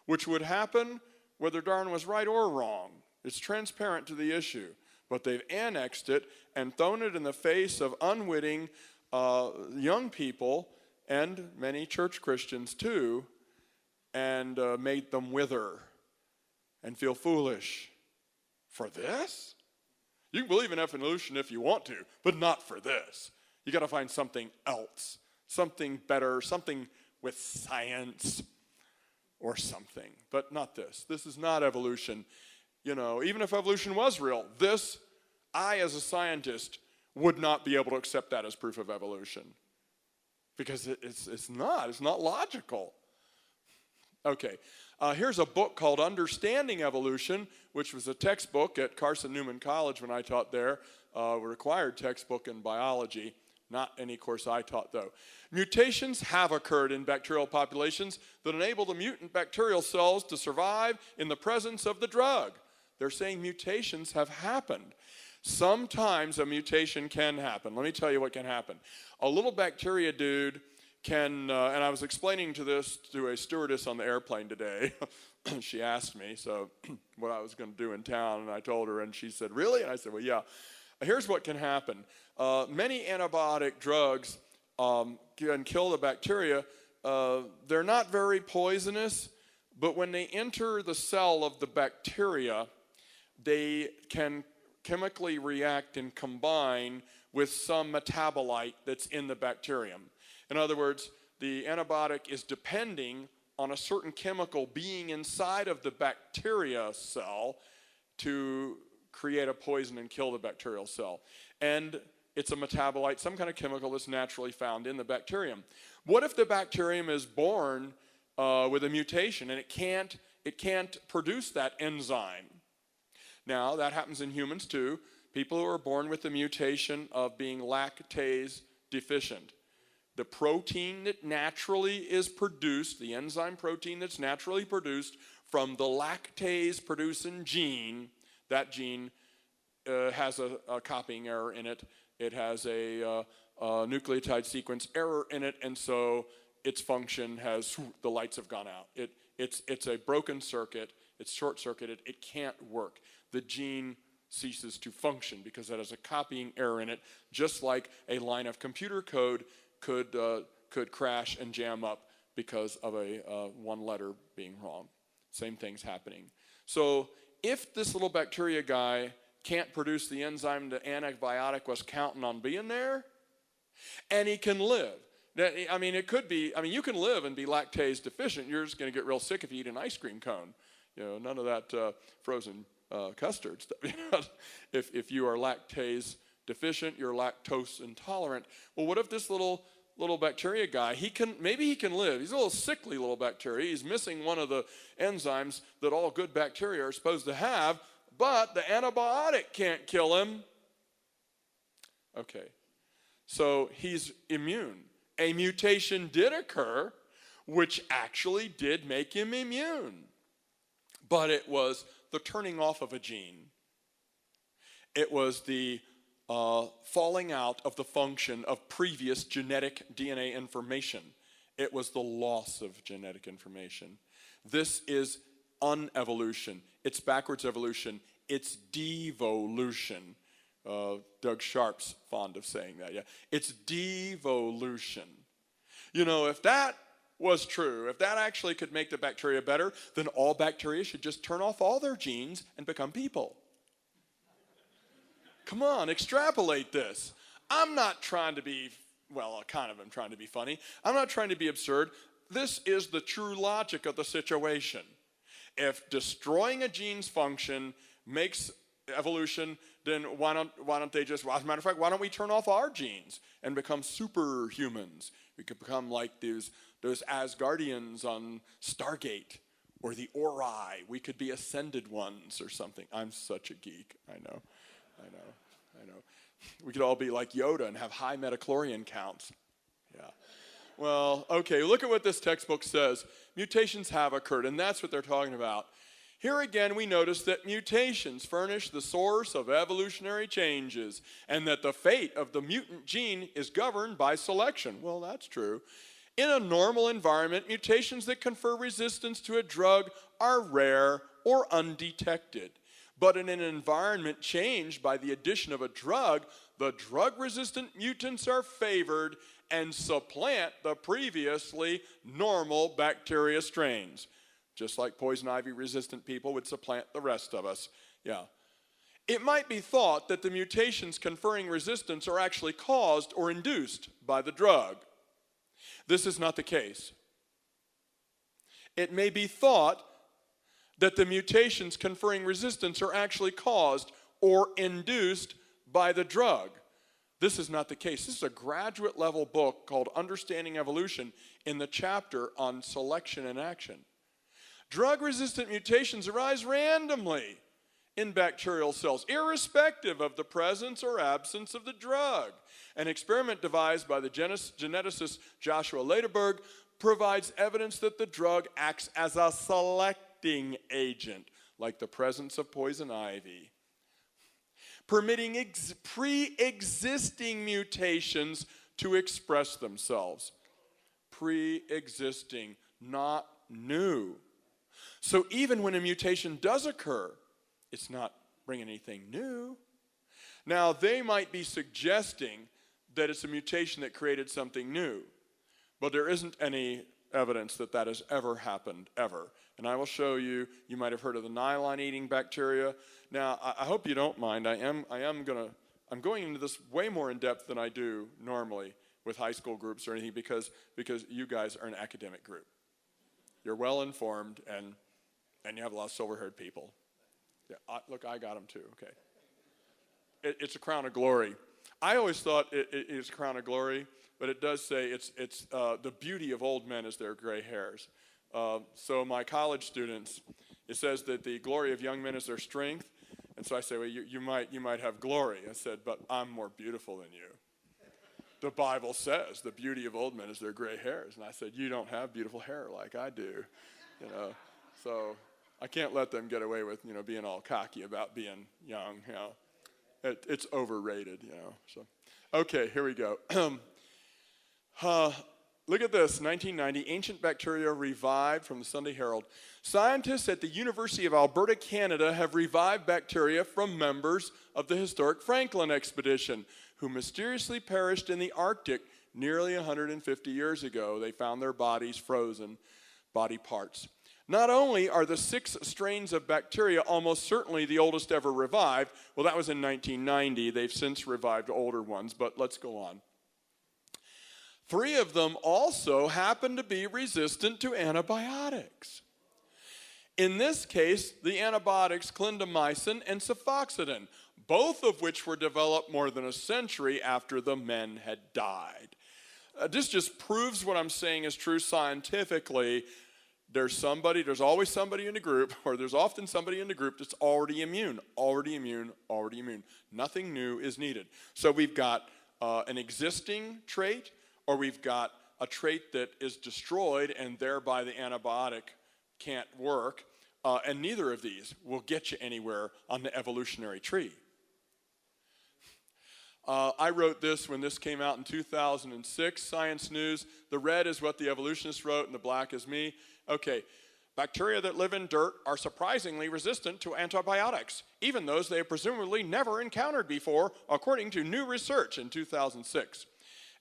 which would happen whether Darwin was right or wrong. It's transparent to the issue, but they've annexed it and thrown it in the face of unwitting young people and many church Christians too, and made them wither and feel foolish. For this? You can believe in evolution if you want to, but not for this. You got to find something else, something better, something with science or something, but not this. This is not evolution. You know, even if evolution was real, I as a scientist would not be able to accept that as proof of evolution because it's not logical. Okay, here's a book called Understanding Evolution, which was a textbook at Carson Newman College when I taught there, a required textbook in biology. Not any course I taught, though. Mutations have occurred in bacterial populations that enable the mutant bacterial cells to survive in the presence of the drug. They're saying mutations have happened. Sometimes a mutation can happen. Let me tell you what can happen. A little bacteria dude can, and I was explaining this to a stewardess on the airplane today. She asked me what I was going to do in town, and I told her, and she said, really? And I said, well, yeah. Here's what can happen. Many antibiotic drugs can kill the bacteria. They're not very poisonous, but when they enter the cell of the bacteria, they can chemically react and combine with some metabolite that's in the bacterium. In other words, the antibiotic is depending on a certain chemical being inside of the bacteria cell to create a poison and kill the bacterial cell. And it's a metabolite, some kind of chemical that's naturally found in the bacterium. What if the bacterium is born with a mutation and it can't produce that enzyme? Now, that happens in humans too. People who are born with the mutation of being lactase deficient. The protein that naturally is produced, the enzyme protein that's naturally produced from the lactase-producing gene, that gene has a copying error in it. It has a nucleotide sequence error in it, and so its function the lights have gone out. It's a broken circuit. It's short-circuited. It can't work. The gene ceases to function because it has a copying error in it, just like a line of computer code could crash and jam up because of a one letter being wrong. Same thing's happening. So if this little bacteria guy can't produce the enzyme the antibiotic was counting on being there, and he can live. I mean, you can live and be lactase deficient. You're just going to get real sick if you eat an ice cream cone. You know, none of that frozen custard stuff. If you are lactase deficient, you're lactose intolerant. Well, what if this little bacteria guy, maybe he can live. He's a little sickly little bacteria. He's missing one of the enzymes that all good bacteria are supposed to have, but the antibiotic can't kill him. Okay, so he's immune. A mutation did occur which actually did make him immune. But it was the turning off of a gene. It was the falling out of the function of previous genetic DNA information. It was the loss of genetic information. This is unevolution. It's backwards evolution. It's devolution. Doug Sharp's fond of saying that, yeah. It's devolution. You know, if that was true, if that actually could make the bacteria better, then all bacteria should just turn off all their genes and become people. Come on, extrapolate this. I'm not trying to be, well, kind of am trying to be funny. I'm not trying to be absurd. This is the true logic of the situation. If destroying a gene's function makes evolution, then why don't they just, well, as a matter of fact, why don't we turn off our genes and become superhumans? We could become like those Asgardians on Stargate, or the Ori. We could be ascended ones or something. I'm such a geek, I know. We could all be like Yoda and have high metachlorian counts. Yeah. Well, okay, look at what this textbook says. Mutations have occurred, and that's what they're talking about. Here again, we notice that mutations furnish the source of evolutionary changes, and that the fate of the mutant gene is governed by selection. Well, that's true. In a normal environment, mutations that confer resistance to a drug are rare or undetected. But in an environment changed by the addition of a drug, the drug-resistant mutants are favored and supplant the previously normal bacteria strains. Just like poison ivy-resistant people would supplant the rest of us. Yeah. It might be thought that the mutations conferring resistance are actually caused or induced by the drug. This is not the case. It may be thought that the mutations conferring resistance are actually caused or induced by the drug. This is not the case. This is a graduate level book called Understanding Evolution in the chapter on selection and action. Drug-resistant mutations arise randomly in bacterial cells, irrespective of the presence or absence of the drug. An experiment devised by the geneticist Joshua Lederberg provides evidence that the drug acts as a selecting agent, like the presence of poison ivy, permitting pre-existing mutations to express themselves. Pre-existing, not new. So even when a mutation does occur, it's not bringing anything new. Now, they might be suggesting that it's a mutation that created something new, but there isn't any evidence that that has ever happened, ever. And I will show you. You might have heard of the nylon-eating bacteria. Now, I hope you don't mind. I'm going into this way more in depth than I do normally with high school groups or anything, because you guys are an academic group. You're well informed, and you have a lot of silver-haired people. Yeah, look, I got them too. Okay. It's a crown of glory. I always thought it is a crown of glory, but it does say it's the beauty of old men is their gray hairs. So my college students, it says that the glory of young men is their strength, and so I say, well, you might have glory. I said, but I'm more beautiful than you. The Bible says the beauty of old men is their gray hairs, and I said, you don't have beautiful hair like I do, you know. So I can't let them get away with, being all cocky about being young, It's overrated, So, okay, here we go. Look at this, 1990, ancient bacteria revived from the Sunday Herald. Scientists at the University of Alberta, Canada, have revived bacteria from members of the historic Franklin expedition, who mysteriously perished in the Arctic nearly 150 years ago. They found their bodies frozen, body parts. Not only are the 6 strains of bacteria almost certainly the oldest ever revived, well, that was in 1990. They've since revived older ones, but let's go on. 3 of them also happen to be resistant to antibiotics. In this case, the antibiotics clindamycin and cefoxitin, both of which were developed more than a century after the men had died. This just proves what I'm saying is true scientifically. There's always somebody in the group, or there's often somebody in the group that's already immune. Nothing new is needed. So we've got an existing trait, or we've got a trait that is destroyed and thereby the antibiotic can't work. And neither of these will get you anywhere on the evolutionary tree. I wrote this when this came out in 2006, Science News. The red is what the evolutionists wrote and the black is me. Okay, bacteria that live in dirt are surprisingly resistant to antibiotics, even those they have presumably never encountered before, according to new research in 2006.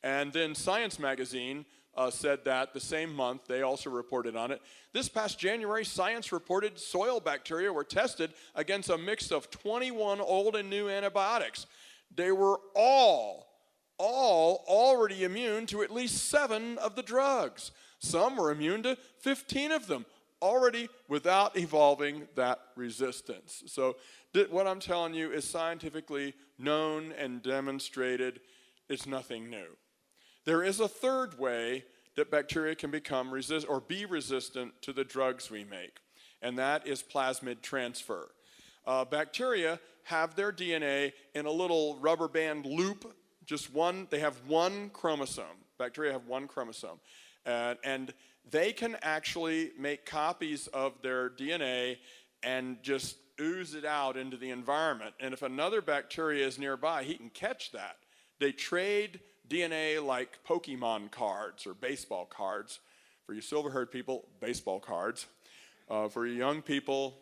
And then Science Magazine said that the same month. They also reported on it. This past January, Science reported soil bacteria were tested against a mix of 21 old and new antibiotics. They were all already immune to at least 7 of the drugs. Some were immune to 15 of them, already without evolving that resistance. So what I'm telling you is scientifically known and demonstrated. It's nothing new. There is a third way that bacteria can become be resistant to the drugs we make, and that is plasmid transfer. Bacteria have their DNA in a little rubber band loop, they have one chromosome. Bacteria have one chromosome. And they can actually make copies of their DNA and just ooze it out into the environment. And if another bacteria is nearby, he can catch that. They trade DNA like Pokemon cards or baseball cards. For you silver-haired people, baseball cards. For you young people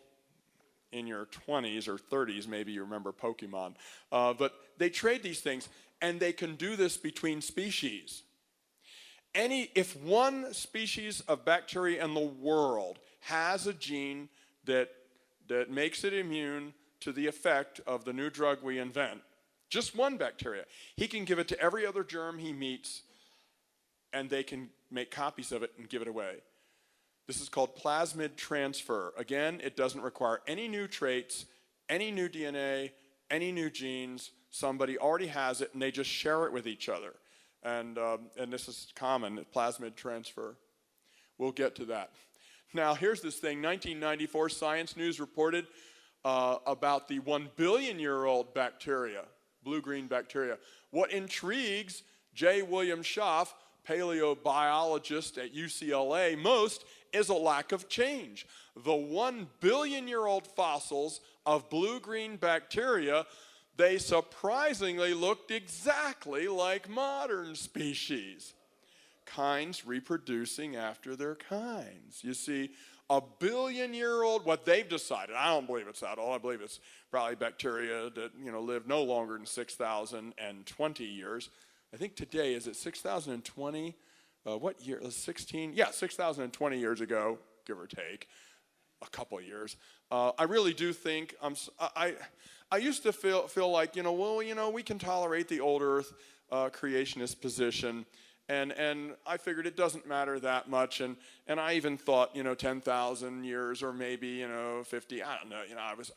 in your 20s or 30s, maybe you remember Pokemon. But they trade these things, and they can do this between species. If one species of bacteria in the world has a gene that makes it immune to the effect of the new drug we invent, just one bacteria, he can give it to every other germ he meets, and they can make copies of it and give it away. This is called plasmid transfer. Again, it doesn't require any new traits, any new DNA, any new genes. Somebody already has it, and they just share it with each other. And this is common, plasmid transfer. We'll get to that. Now, here's this thing. 1994, Science News reported about the 1 billion-year-old bacteria, blue-green bacteria. What intrigues J. William Schaff, paleobiologist at UCLA, most is a lack of change. The 1 billion-year-old fossils of blue-green bacteria, they surprisingly looked exactly like modern species. Kinds reproducing after their kinds. You see, a billion-year-old, what they've decided, I don't believe it's that old. I believe it's probably bacteria that live no longer than 6,020 years. I think today, is it 6,020? What year? 16? Yeah, 6,020 years ago, give or take, a couple of years. I really do think I used to feel like we can tolerate the old Earth creationist position, and I figured it doesn't matter that much, and I even thought 10,000 years or maybe 50. I don't know.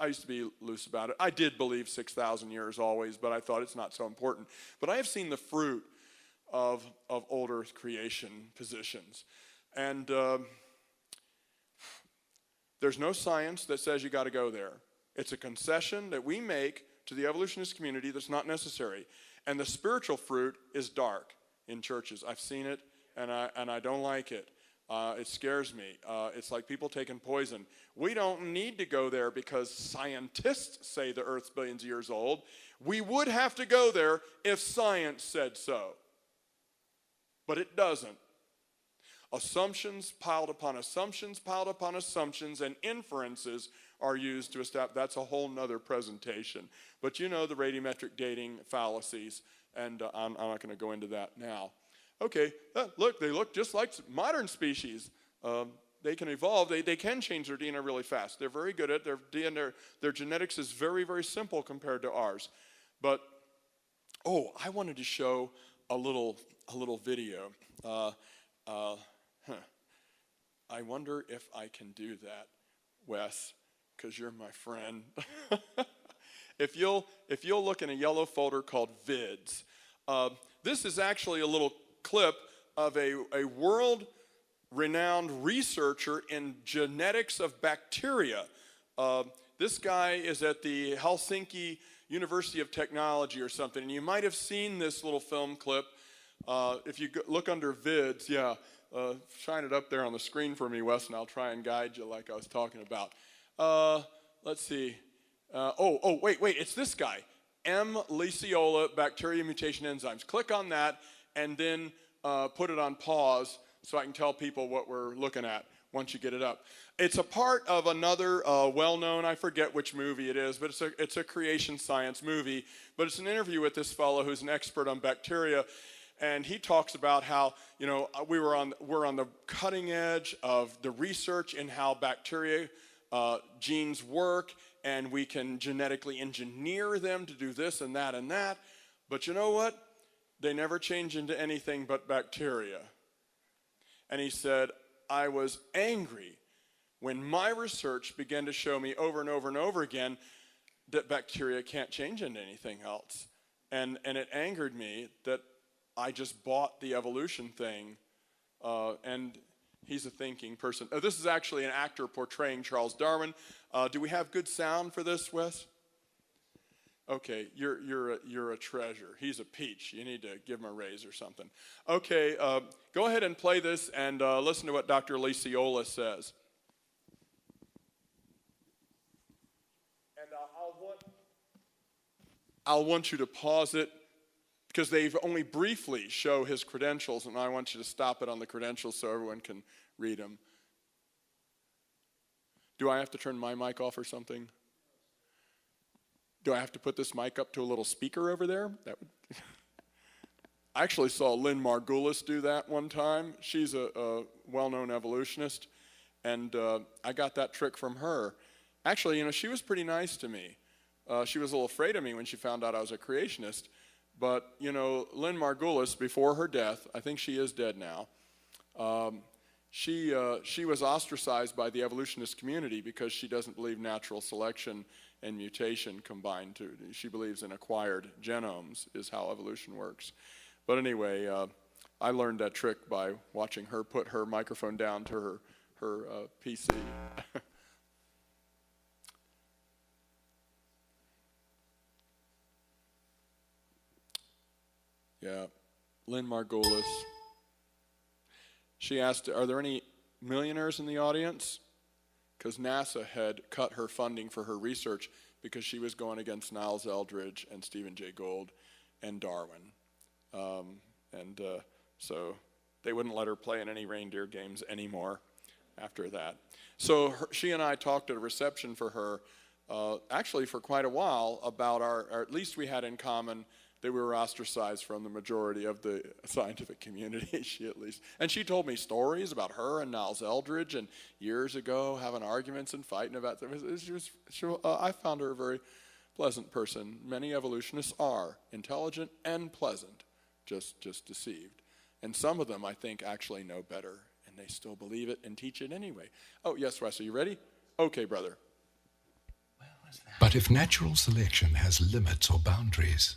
I used to be loose about it. I did believe 6,000 years always, but I thought it's not so important. But I have seen the fruit of old Earth creation positions, and there's no science that says you got to go there. It's a concession that we make to the evolutionist community that's not necessary. And the spiritual fruit is dark in churches. I've seen it, and I don't like it. It scares me. It's like people taking poison. We don't need to go there because scientists say the Earth's billions of years old. We would have to go there if science said so. But it doesn't. Assumptions piled upon assumptions piled upon assumptions, and inferences are used to establish. That's a whole nother presentation. But the radiometric dating fallacies, and I'm not going to go into that now. Okay, look, they look just like modern species. They can evolve. They can change their DNA really fast. They're very good at their DNA. Their genetics is very, very simple compared to ours. But, I wanted to show a little video. I wonder if I can do that, Wes, because you're my friend. If you'll look in a yellow folder called Vids, this is actually a little clip of a world-renowned researcher in genetics of bacteria. This guy is at the Helsinki University of Technology or something, and you might have seen this little film clip. If you look under vids, shine it up there on the screen for me, Wes, and I'll try and guide you like I was talking about. Let's see. Wait, it's this guy. M. Lesiola, bacteria mutation enzymes. Click on that and then put it on pause so I can tell people what we're looking at once you get it up. It's a part of another well-known, I forget which movie it is, but it's a creation science movie. But it's an interview with this fellow who's an expert on bacteria, and he talks about how, you know, we're on the cutting edge of the research in how bacteria genes work, and we can genetically engineer them to do this and that and that. But you know what? They never change into anything but bacteria. And he said, I was angry when my research began to show me over and over and over again that bacteria can't change into anything else. And it angered me that I just bought the evolution thing, and he's a thinking person. This is actually an actor portraying Charles Darwin. Do we have good sound for this, Wes? Okay, you're a treasure. He's a peach. You need to give him a raise or something. Okay, go ahead and play this and listen to what Dr. Lesiola says. And I'll want you to pause it, because they've only briefly show his credentials, and I want you to stop it on the credentials so everyone can read them. Do I have to turn my mic off or something? Do I have to put this mic up to a little speaker over there? That would. I actually saw Lynn Margulis do that one time. She's a well-known evolutionist, and I got that trick from her. Actually, you know, she was pretty nice to me. She was a little afraid of me when she found out I was a creationist. But, you know, Lynn Margulis, before her death, I think she is dead now, she was ostracized by the evolutionist community because she doesn't believe natural selection and mutation combined to. She believes in acquired genomes is how evolution works. But anyway, I learned that trick by watching her put her microphone down to her PC. Yeah, Lynn Margulis. She asked, are there any millionaires in the audience? Because NASA had cut her funding for her research because she was going against Niles Eldredge and Stephen Jay Gould and Darwin. So they wouldn't let her play in any reindeer games anymore after that. So she and I talked at a reception for her, actually for quite a while, about or at least we had in common that we were ostracized from the majority of the scientific community, and she told me stories about her and Niles Eldredge and years ago having arguments and fighting about them. I found her a very pleasant person. Many evolutionists are intelligent and pleasant, just deceived. And some of them, I think, actually know better, and they still believe it and teach it anyway. Oh, yes, Wes, are you ready? Okay, brother. But if natural selection has limits or boundaries,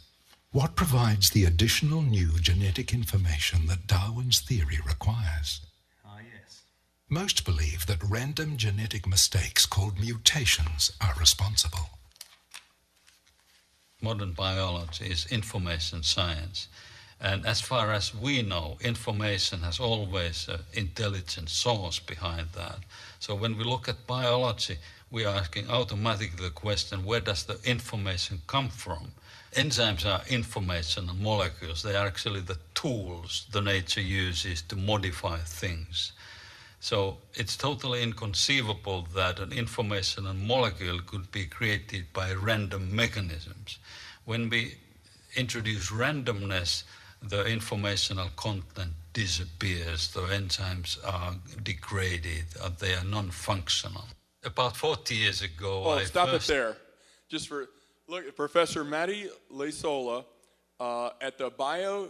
what provides the additional new genetic information that Darwin's theory requires? Yes. Most believe that random genetic mistakes called mutations are responsible. Modern biology is information science. And as far as we know, information has always an intelligent source behind that. So when we look at biology, we are asking automatically the question, where does the information come from? Enzymes are information molecules. They are actually the tools the nature uses to modify things. So it's totally inconceivable that an informational molecule could be created by random mechanisms. When we introduce randomness, the informational content disappears, the enzymes are degraded, they are non-functional. About 40 years ago, stop it there. Look, Professor Matti Lesiola at the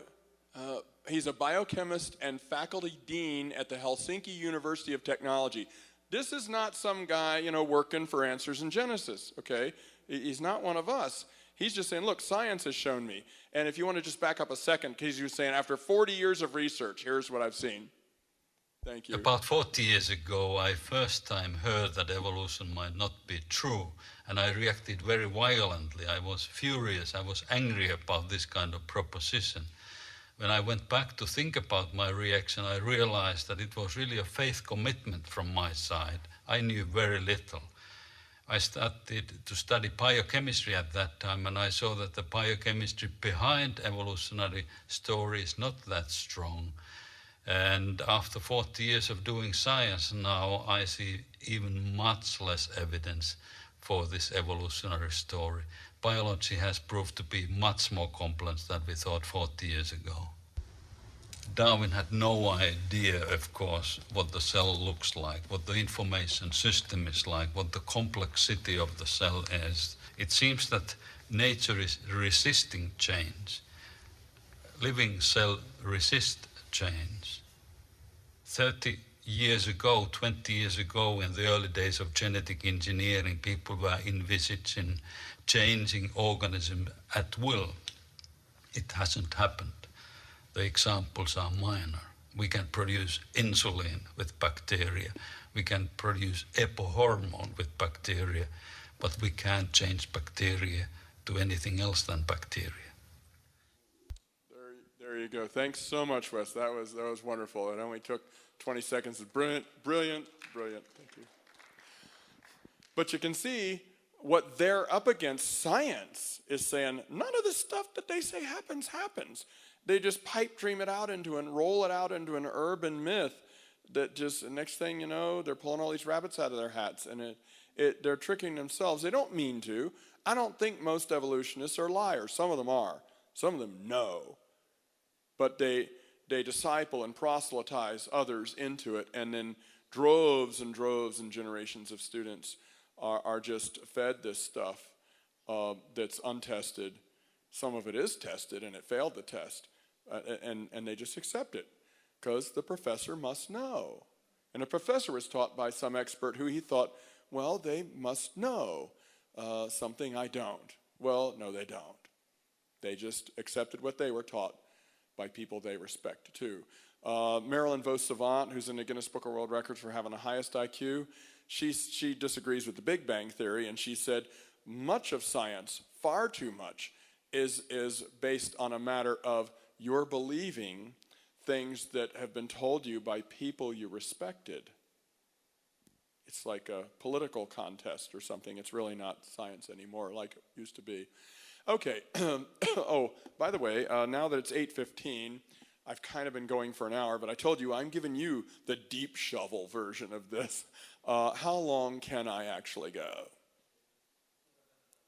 he's a biochemist and faculty dean at the Helsinki University of Technology. This is not some guy, you know, working for Answers in Genesis, okay? He's not one of us. He's just saying, look, science has shown me. And if you want to just back up a second, because he was saying, after 40 years of research, here's what I've seen. Thank you. About 40 years ago, I first time heard that evolution might not be true, and I reacted very violently. I was furious. I was angry about this kind of proposition. When I went back to think about my reaction, I realized that it was really a faith commitment from my side. I knew very little. I started to study biochemistry at that time, and I saw that the biochemistry behind evolutionary story is not that strong. And after 40 years of doing science now, I see even much less evidence for this evolutionary story. Biology has proved to be much more complex than we thought 40 years ago. Darwin had no idea, of course, what the cell looks like, what the information system is like, what the complexity of the cell is. It seems that nature is resisting change. Living cell resist change. 30 years ago, 20 years ago, in the early days of genetic engineering, people were envisaging changing organisms at will. It hasn't happened. The examples are minor. We can produce insulin with bacteria. We can produce epohormone with bacteria, but we can't change bacteria to anything else than bacteria. There you go. Thanks so much, Wes. That was wonderful. It only took 20 seconds. Brilliant. Thank you. But you can see what they're up against. Science is saying none of the stuff that they say happens. They just pipe dream it out into and roll it out into an urban myth that just next thing you know, they're pulling all these rabbits out of their hats, and they're tricking themselves. They don't mean to. I don't think most evolutionists are liars. Some of them are. Some of them know. But they disciple and proselytize others into it, and then droves and generations of students are just fed this stuff that's untested. Some of it is tested, and it failed the test, and they just accept it because the professor must know. And the professor was taught by some expert who he thought, well, they must know something I don't. Well, no, they don't. They just accepted what they were taught by people they respect too. Marilyn Vos Savant, who's in the Guinness Book of World Records for having the highest IQ, she disagrees with the Big Bang Theory, and she said much of science, far too much, is based on a matter of you're believing things that have been told you by people you respected. It's like a political contest or something. It's really not science anymore like it used to be. Okay. Oh, by the way, now that it's 8:15, I've kind of been going for an hour, but I told you I'm giving you the deep shovel version of this. How long can I actually go?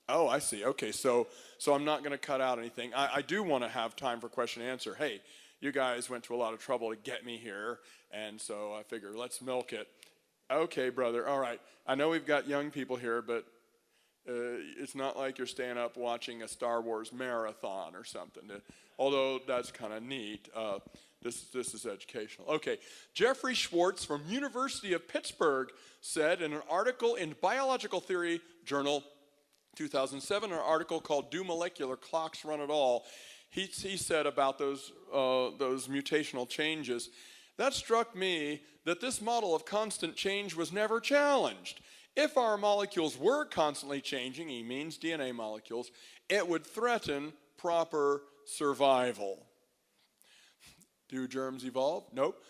Oh, I see. Okay, so I'm not going to cut out anything. I do want to have time for question and answer. Hey, you guys went to a lot of trouble to get me here, and so I figure let's milk it. Okay, brother. All right. I know we've got young people here, but it's not like you're staying up watching a Star Wars marathon or something. Although that's kind of neat. This is educational. Okay, Jeffrey Schwartz from University of Pittsburgh said in an article in Biological Theory Journal, 2007, an article called "Do Molecular Clocks Run at All?" He said about those mutational changes, that struck me that this model of constant change was never challenged. If our molecules were constantly changing, he means DNA molecules, it would threaten proper survival. Do germs evolve? Nope.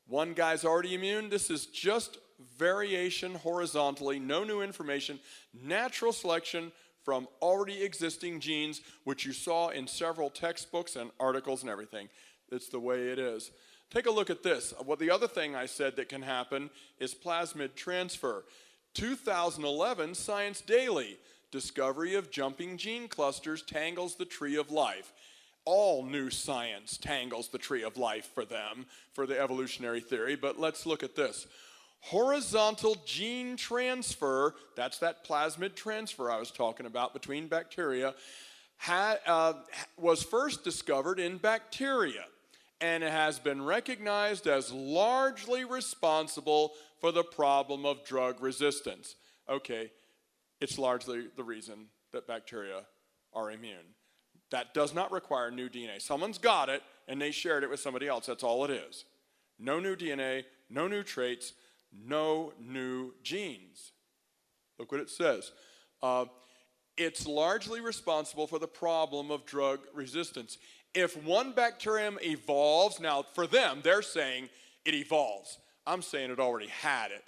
One guy's already immune. This is just variation horizontally, no new information, natural selection from already existing genes, which you saw in several textbooks and articles and everything. It's the way it is. Take a look at this. Well, the other thing I said that can happen is plasmid transfer. 2011 Science Daily, discovery of jumping gene clusters tangles the tree of life. All new science tangles the tree of life for them, for the evolutionary theory, but let's look at this. Horizontal gene transfer, that's that plasmid transfer I was talking about between bacteria, was first discovered in bacteria, and it has been recognized as largely responsible for the problem of drug resistance. Okay, it's largely the reason that bacteria are immune. That does not require new DNA. Someone's got it, and they shared it with somebody else. That's all it is. No new DNA, no new traits, no new genes. Look what it says. It's largely responsible for the problem of drug resistance. If one bacterium evolves, now for them, they're saying it evolves. I'm saying it already had it.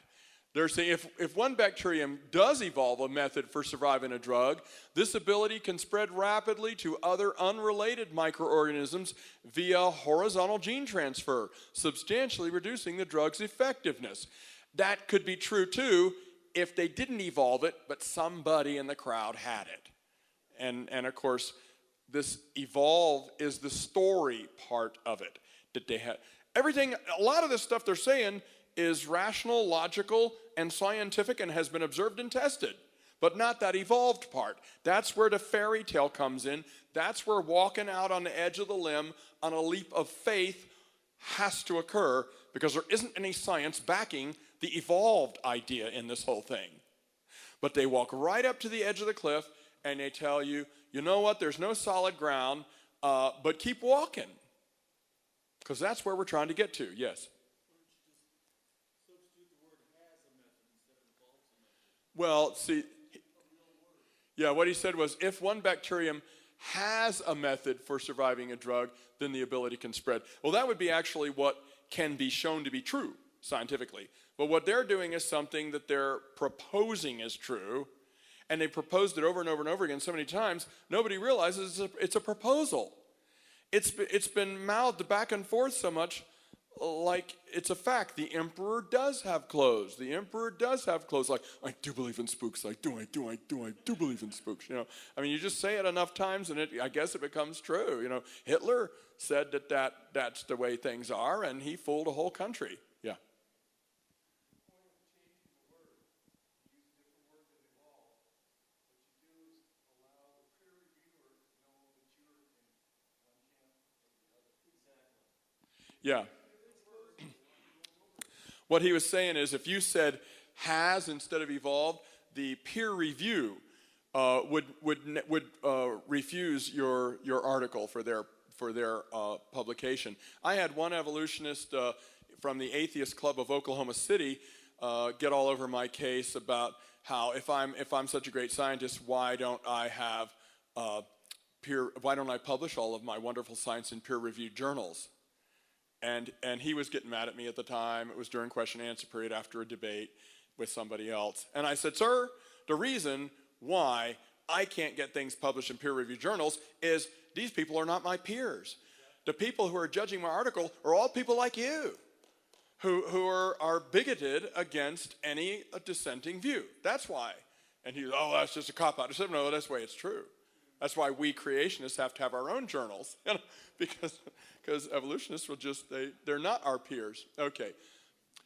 They're saying if one bacterium does evolve a method for surviving a drug, this ability can spread rapidly to other unrelated microorganisms via horizontal gene transfer, substantially reducing the drug's effectiveness. That could be true too if they didn't evolve it, but somebody in the crowd had it. And of course, this evolve is the story part of it that they had. Everything, a lot of this stuff they're saying is rational, logical, and scientific and has been observed and tested, but not that evolved part. That's where the fairy tale comes in. That's where walking out on the edge of the limb on a leap of faith has to occur, because there isn't any science backing the evolved idea in this whole thing. But they walk right up to the edge of the cliff and they tell you, you know what, there's no solid ground, but keep walking. Because that's where we're trying to get to, yes. Well, see, yeah, what he said was if one bacterium has a method for surviving a drug, then the ability can spread. Well, that would be actually what can be shown to be true scientifically. But what they're doing is something that they're proposing is true, and they proposed it over and over and over again so many times, nobody realizes it's a proposal. It's been mouthed back and forth so much, like it's a fact. The emperor does have clothes. The emperor does have clothes. Like, I do believe in spooks. I do believe in spooks. You know, I mean, you just say it enough times, and I guess it becomes true. You know, Hitler said that's the way things are, and he fooled a whole country. Yeah. Yeah. What he was saying is if you said has instead of evolved, the peer review would refuse your article for their publication. I had one evolutionist from the Atheist Club of Oklahoma City get all over my case about how if I'm such a great scientist, why don't I publish all of my wonderful science in peer-reviewed journals? And he was getting mad at me at the time. It was during question and answer period after a debate with somebody else. And I said, sir, the reason why I can't get things published in peer-reviewed journals is these people are not my peers. The people who are judging my article are all people like you who are bigoted against any dissenting view. That's why. And he was, oh, that's just a cop-out. I said, no, that's the way it's true. That's why we creationists have to have our own journals, you know, because evolutionists will just, they're not our peers. Okay,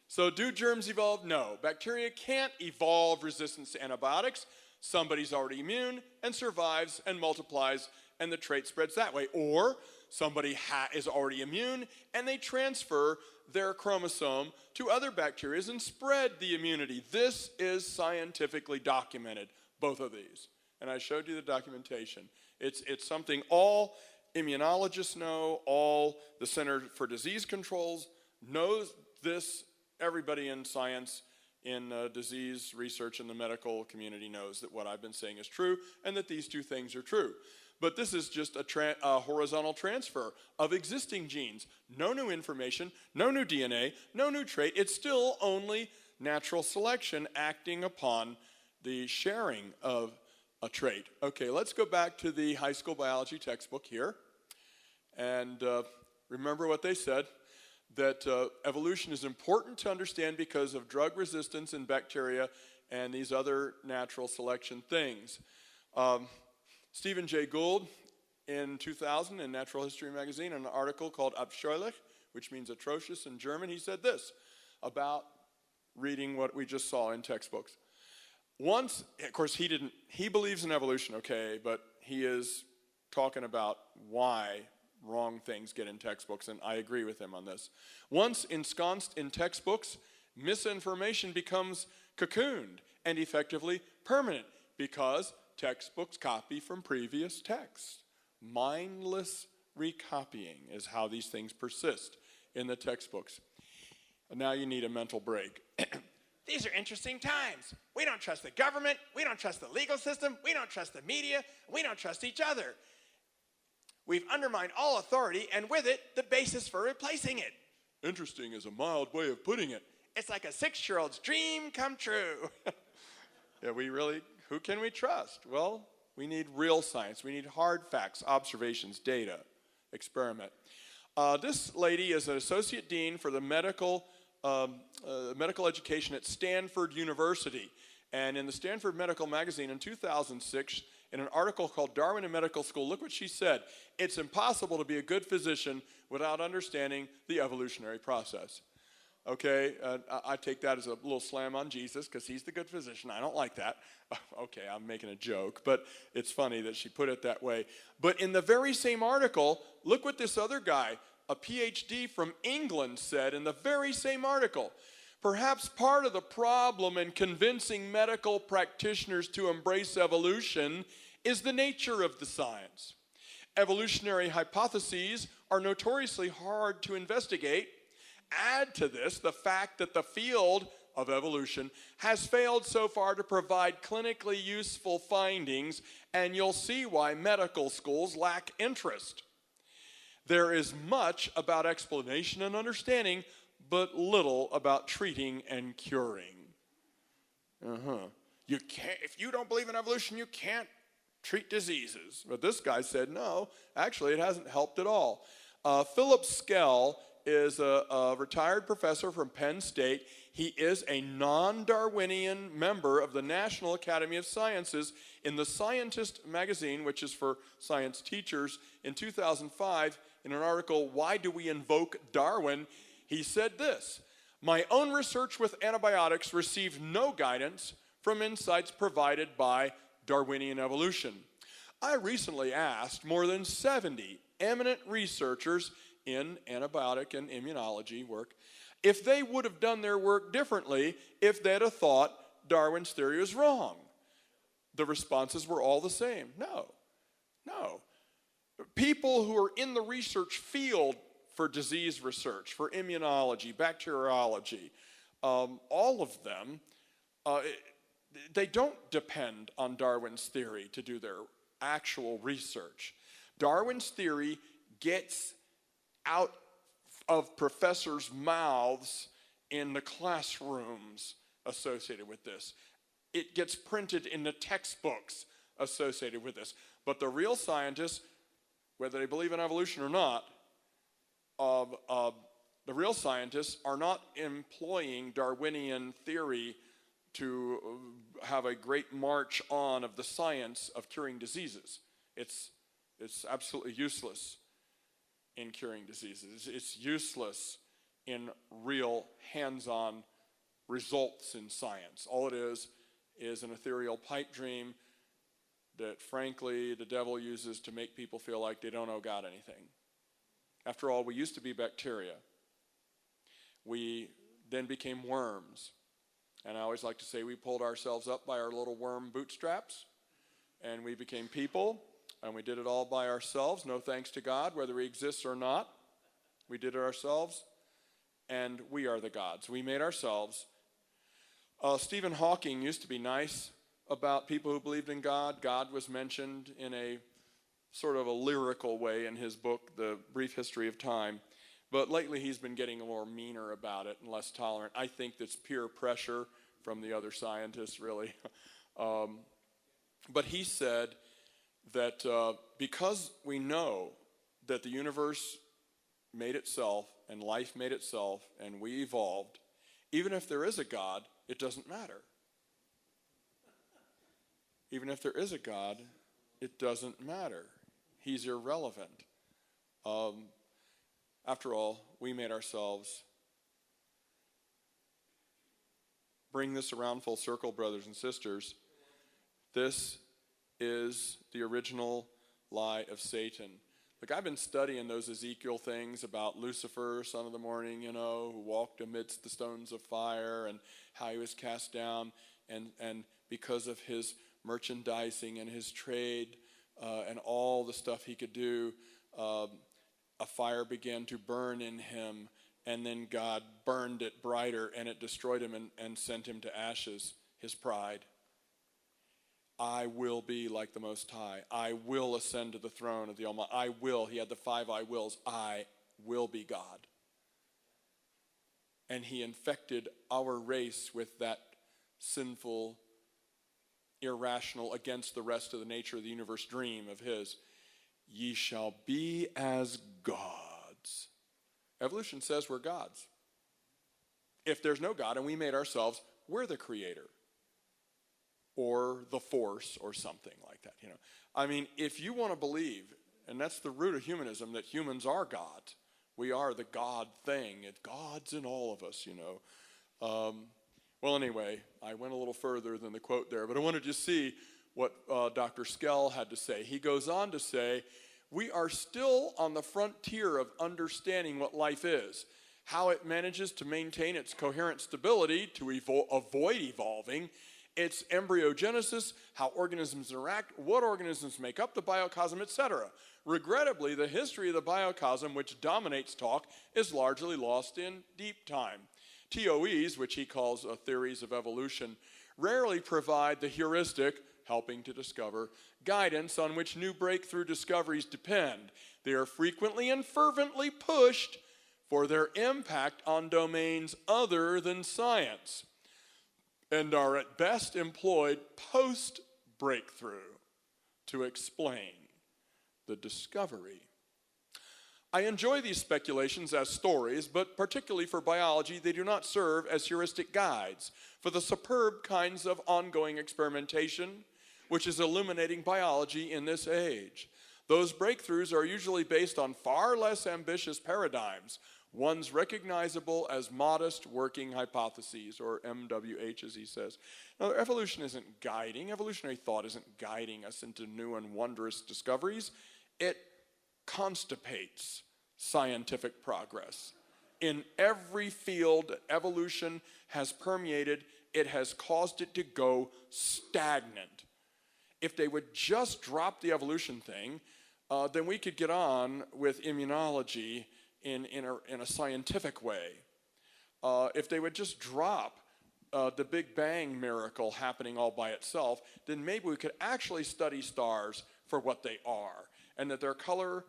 so do germs evolve? No. Bacteria can't evolve resistance to antibiotics. Somebody's already immune and survives and multiplies, and the trait spreads that way. Or somebody is already immune and they transfer their chromosome to other bacteria and spread the immunity. This is scientifically documented, both of these. And I showed you the documentation. It's something all immunologists know, all the Center for Disease Controls knows this. Everybody in science, in disease research in the medical community knows that what I've been saying is true and that these two things are true. But this is just a horizontal transfer of existing genes. No new information, no new DNA, no new trait. It's still only natural selection acting upon the sharing of a trait. Okay, let's go back to the high school biology textbook here. And remember what they said, that evolution is important to understand because of drug resistance in bacteria and these other natural selection things. Stephen Jay Gould, in 2000, in Natural History magazine, in an article called Abscheulich, which means atrocious in German, he said this about reading what we just saw in textbooks. Once, of course, he believes in evolution, okay, but he is talking about why wrong things get in textbooks, and I agree with him on this. Once ensconced in textbooks, misinformation becomes cocooned and effectively permanent because textbooks copy from previous texts. Mindless recopying is how these things persist in the textbooks. And now you need a mental break. These are interesting times. We don't trust the government. We don't trust the legal system. We don't trust the media. We don't trust each other. We've undermined all authority, and with it, the basis for replacing it. Interesting is a mild way of putting it. It's like a 6-year-old's dream come true. Yeah, who can we trust? Well, we need real science. We need hard facts, observations, data, experiment. This lady is an associate dean for the medical education at Stanford University. And in the Stanford Medical Magazine in 2006, in an article called Darwin in Medical School, look what she said. It's impossible to be a good physician without understanding the evolutionary process. Okay, I take that as a little slam on Jesus because he's the good physician. I don't like that. Okay, I'm making a joke, but it's funny that she put it that way. But in the very same article, look what this other guy, a PhD from England, said in the very same article. Perhaps part of the problem in convincing medical practitioners to embrace evolution is the nature of the science. Evolutionary hypotheses are notoriously hard to investigate. Add to this the fact that the field of evolution has failed so far to provide clinically useful findings, and you'll see why medical schools lack interest. There is much about explanation and understanding, but little about treating and curing. You can't, if you don't believe in evolution, you can't treat diseases. But this guy said, no, actually it hasn't helped at all. Philip Skell is a retired professor from Penn State. He is a non-Darwinian member of the National Academy of Sciences. In the Scientist magazine, which is for science teachers, in 2005, in an article, Why Do We Invoke Darwin?, he said this: my own research with antibiotics received no guidance from insights provided by Darwinian evolution. I recently asked more than 70 eminent researchers in antibiotic and immunology work if they would have done their work differently if they'd have thought Darwin's theory was wrong. The responses were all the same. No. People who are in the research field for disease research, for immunology, bacteriology, all of them, they don't depend on Darwin's theory to do their actual research. Darwin's theory gets out of professors' mouths in the classrooms associated with this. It gets printed in the textbooks associated with this. But the real scientists, whether they believe in evolution or not, the real scientists are not employing Darwinian theory to have a great march on of the science of curing diseases. It's absolutely useless in curing diseases. It's useless in real hands-on results in science. All it is an ethereal pipe dream that, frankly, the devil uses to make people feel like they don't owe God anything. After all, we used to be bacteria. We then became worms. And I always like to say we pulled ourselves up by our little worm bootstraps, and we became people, and we did it all by ourselves, no thanks to God, whether he exists or not. We did it ourselves, and we are the gods. We made ourselves. Stephen Hawking used to be nice about people who believed in God. God was mentioned in a sort of a lyrical way in his book, The Brief History of Time. But lately he's been getting a more meaner about it and less tolerant. I think that's peer pressure from the other scientists, really. But he said that because we know that the universe made itself and life made itself and we evolved, even if there is a God, it doesn't matter. Even if there is a God, it doesn't matter. He's irrelevant. After all, we made ourselves. Bring this around full circle, brothers and sisters. This is the original lie of Satan. Look, I've been studying those Ezekiel things about Lucifer, son of the morning, who walked amidst the stones of fire and how he was cast down. And because of his merchandising and his trade and all the stuff he could do, a fire began to burn in him, and then God burned it brighter, and it destroyed him and sent him to ashes, his pride. I will be like the Most High. I will ascend to the throne of the Almighty. I will. He had the 5 I wills. I will be God. And he infected our race with that sinful, irrational, against the rest of the nature of the universe dream of his. Ye shall be as gods. Evolution says we're gods. If there's no God and we made ourselves, we're the creator. Or the force or something like that. I mean, if you want to believe, and that's the root of humanism, that humans are God. We are the God thing. God's in all of us, Well, anyway, I went a little further than the quote there, but I wanted to see what Dr. Skell had to say. He goes on to say, we are still on the frontier of understanding what life is, how it manages to maintain its coherent stability to avoid evolving, its embryogenesis, how organisms interact, what organisms make up the biocosm, etc. Regrettably, the history of the biocosm, which dominates talk, is largely lost in deep time. TOEs, which he calls theories of evolution, rarely provide the heuristic, helping to discover, guidance on which new breakthrough discoveries depend. They are frequently and fervently pushed for their impact on domains other than science, and are at best employed post-breakthrough to explain the discovery. I enjoy these speculations as stories, but particularly for biology, they do not serve as heuristic guides for the superb kinds of ongoing experimentation which is illuminating biology in this age. Those breakthroughs are usually based on far less ambitious paradigms, ones recognizable as modest working hypotheses, or MWH as he says. Now, evolutionary thought isn't guiding us into new and wondrous discoveries. It constipates scientific progress. In every field that evolution has permeated, it has caused it to go stagnant. If they would just drop the evolution thing, then we could get on with immunology in a scientific way. If they would just drop the Big Bang miracle happening all by itself, then maybe we could actually study stars for what they are, and that their color,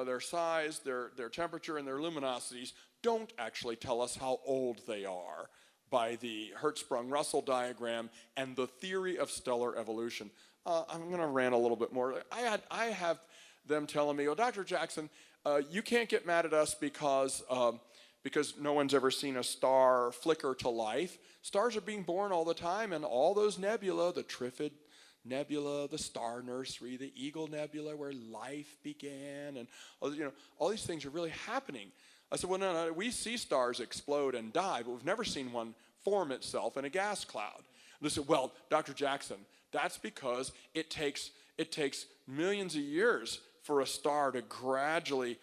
their size, their temperature, and their luminosities don't actually tell us how old they are by the Hertzsprung-Russell diagram and the theory of stellar evolution. I'm going to rant a little bit more. I have them telling me, oh, Dr. Jackson, you can't get mad at us because no one's ever seen a star flicker to life. Stars are being born all the time, and all those nebula, the Trifid Nebula, the Star Nursery, the Eagle Nebula, where life began, and all these things are really happening. I said, well, no, we see stars explode and die, but we've never seen one form itself in a gas cloud. And they said, well, Dr. Jackson, that's because it takes millions of years for a star to gradually,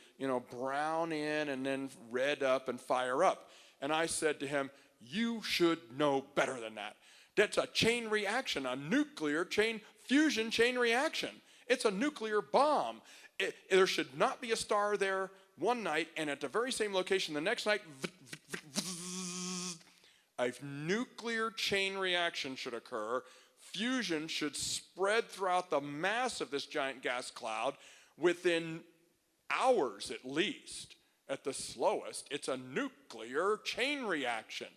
brown in and then red up and fire up. And I said to him, you should know better than that. That's a chain reaction, a nuclear fusion chain reaction. It's a nuclear bomb. There should not be a star there one night and at the very same location the next night, a nuclear chain reaction should occur. Fusion should spread throughout the mass of this giant gas cloud within hours at least. At the slowest, it's a nuclear chain reaction.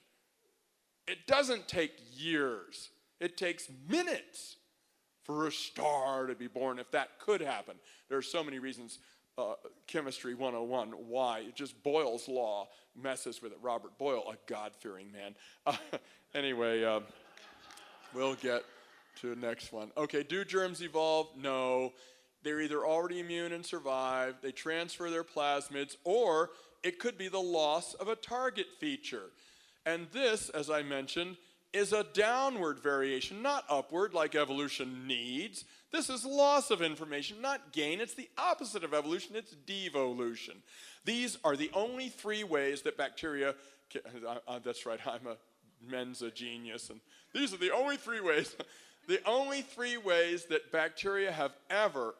It doesn't take years. It takes minutes for a star to be born, if that could happen. There are so many reasons, Chemistry 101, why. Just Boyle's law messes with it. Robert Boyle, a God-fearing man. Anyway, we'll get to the next one. Okay, do germs evolve? No. They're either already immune and survive, they transfer their plasmids, or it could be the loss of a target feature. And this, as I mentioned, is a downward variation, not upward like evolution needs. This is loss of information, not gain. It's the opposite of evolution. It's devolution. These are the only three ways that bacteria, that's right, I'm a Mensa genius, and these are the only three ways, that bacteria have ever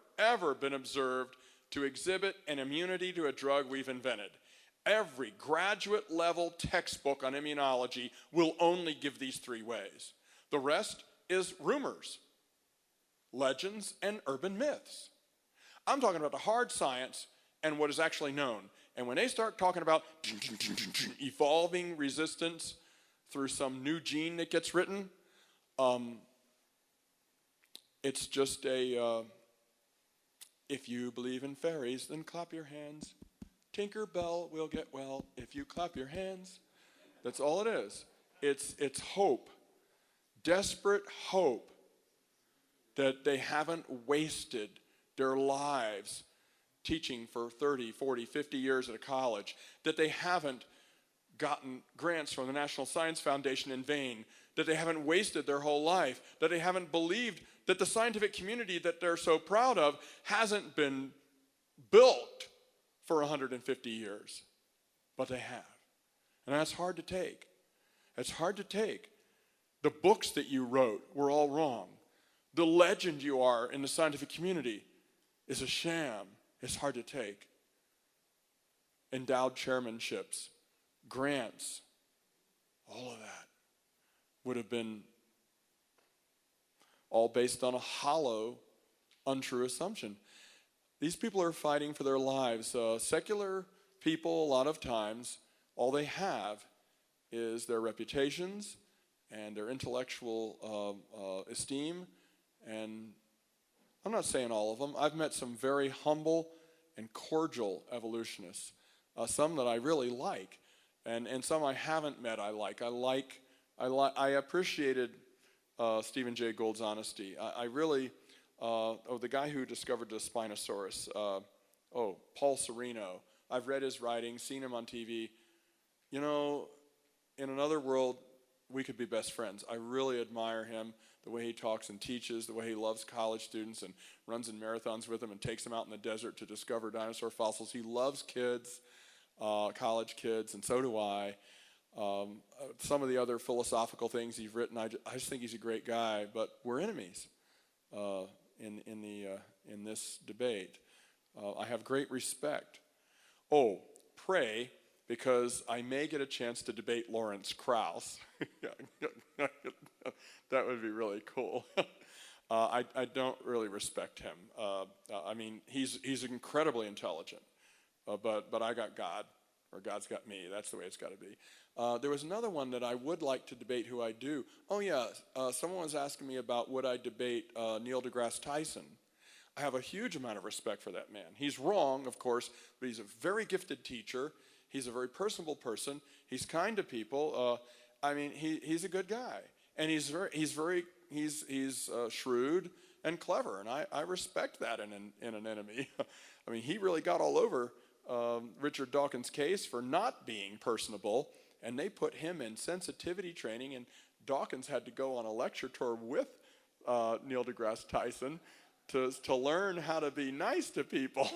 been observed to exhibit an immunity to a drug we've invented. Every graduate level textbook on immunology will only give these three ways. The rest is rumors. legends, and urban myths. I'm talking about the hard science and what is actually known. And when they start talking about evolving resistance through some new gene that gets written, it's just a, if you believe in fairies, then clap your hands. Tinker Bell will get well if you clap your hands. That's all it is. It's hope, desperate hope that they haven't wasted their lives teaching for 30, 40, 50 years at a college, that they haven't gotten grants from the National Science Foundation in vain, that they haven't wasted their whole life, that they haven't believed that the scientific community that they're so proud of hasn't been built for 150 years. But they have. And that's hard to take. It's hard to take. The books that you wrote were all wrong. The legend you are in the scientific community is a sham. It's hard to take. Endowed chairmanships, grants, all of that would have been all based on a hollow, untrue assumption. These people are fighting for their lives. Secular people, a lot of times, all they have is their reputations and their intellectual esteem. And I'm not saying all of them. I've met some very humble and cordial evolutionists, some that I really like, and some I haven't met I like. I appreciated Stephen Jay Gould's honesty. I really, the guy who discovered the Spinosaurus, Paul Sereno. I've read his writings, seen him on TV. You know, in another world, we could be best friends. I really admire him, the way he talks and teaches, the way he loves college students and runs in marathons with them and takes them out in the desert to discover dinosaur fossils. He loves kids, college kids, and so do I. Some of the other philosophical things he's written, I just think he's a great guy, but we're enemies in this debate. I have great respect. Oh, pray, because I may get a chance to debate Lawrence Krauss. That would be really cool. I don't really respect him. I mean, he's incredibly intelligent, but I got God, or God's got me. That's the way it's got to be. There was another one that I would like to debate who I do. Oh yeah, someone was asking me about would I debate Neil deGrasse Tyson. I have a huge amount of respect for that man. He's wrong, of course, but he's a very gifted teacher. He's a very personable person. He's kind to people. I mean, he's a good guy, and he's shrewd and clever, and I respect that in an enemy. I mean, he really got all over Richard Dawkins' case for not being personable, and they put him in sensitivity training, and Dawkins had to go on a lecture tour with Neil deGrasse Tyson to learn how to be nice to people.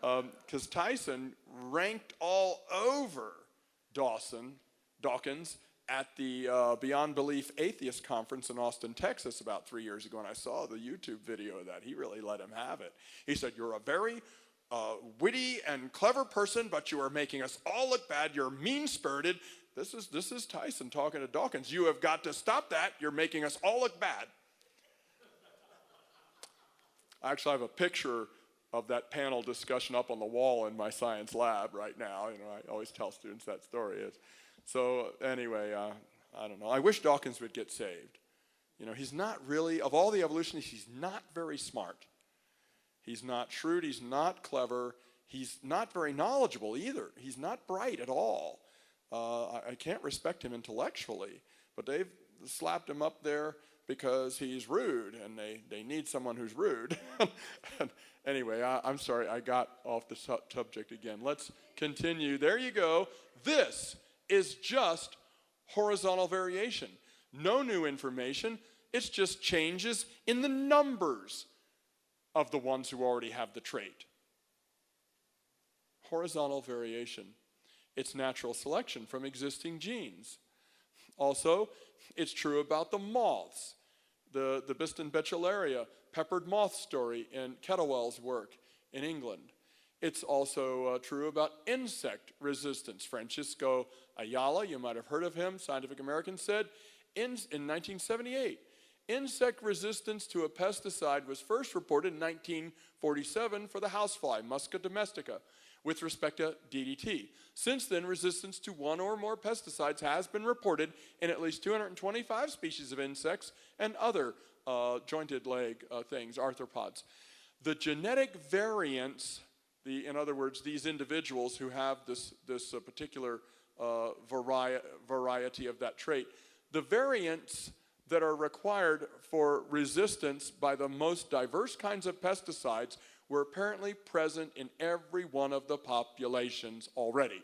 Because Tyson ranked all over Dawkins at the Beyond Belief Atheist Conference in Austin, Texas about 3 years ago, and I saw the YouTube video of that. He really let him have it. He said, "You're a very witty and clever person, but you are making us all look bad. You're mean-spirited." This is Tyson talking to Dawkins. "You have got to stop that. You're making us all look bad." I actually have a picture of that panel discussion up on the wall in my science lab right now. You know, I always tell students that story is. So anyway, I don't know. I wish Dawkins would get saved. You know, he's not really, of all the evolutionists, he's not very smart. He's not shrewd, he's not clever, he's not very knowledgeable either. He's not bright at all. I can't respect him intellectually, but they've slapped him up there because he's rude, and they need someone who's rude. Anyway, I'm sorry, I got off the subject again. Let's continue. There you go. This is just horizontal variation. No new information. It's just changes in the numbers of the ones who already have the trait. Horizontal variation. It's natural selection from existing genes. Also, it's true about the moths. The Biston betullaria peppered moth story in Kettlewell's work in England. It's also true about insect resistance. Francisco Ayala, you might have heard of him, Scientific American, said in 1978, insect resistance to a pesticide was first reported in 1947 for the housefly, Musca domestica, with respect to DDT. Since then, resistance to one or more pesticides has been reported in at least 225 species of insects and other jointed leg things, arthropods. The genetic variants, in other words, these individuals who have this particular variety of that trait, the variants that are required for resistance by the most diverse kinds of pesticides were apparently present in every one of the populations already.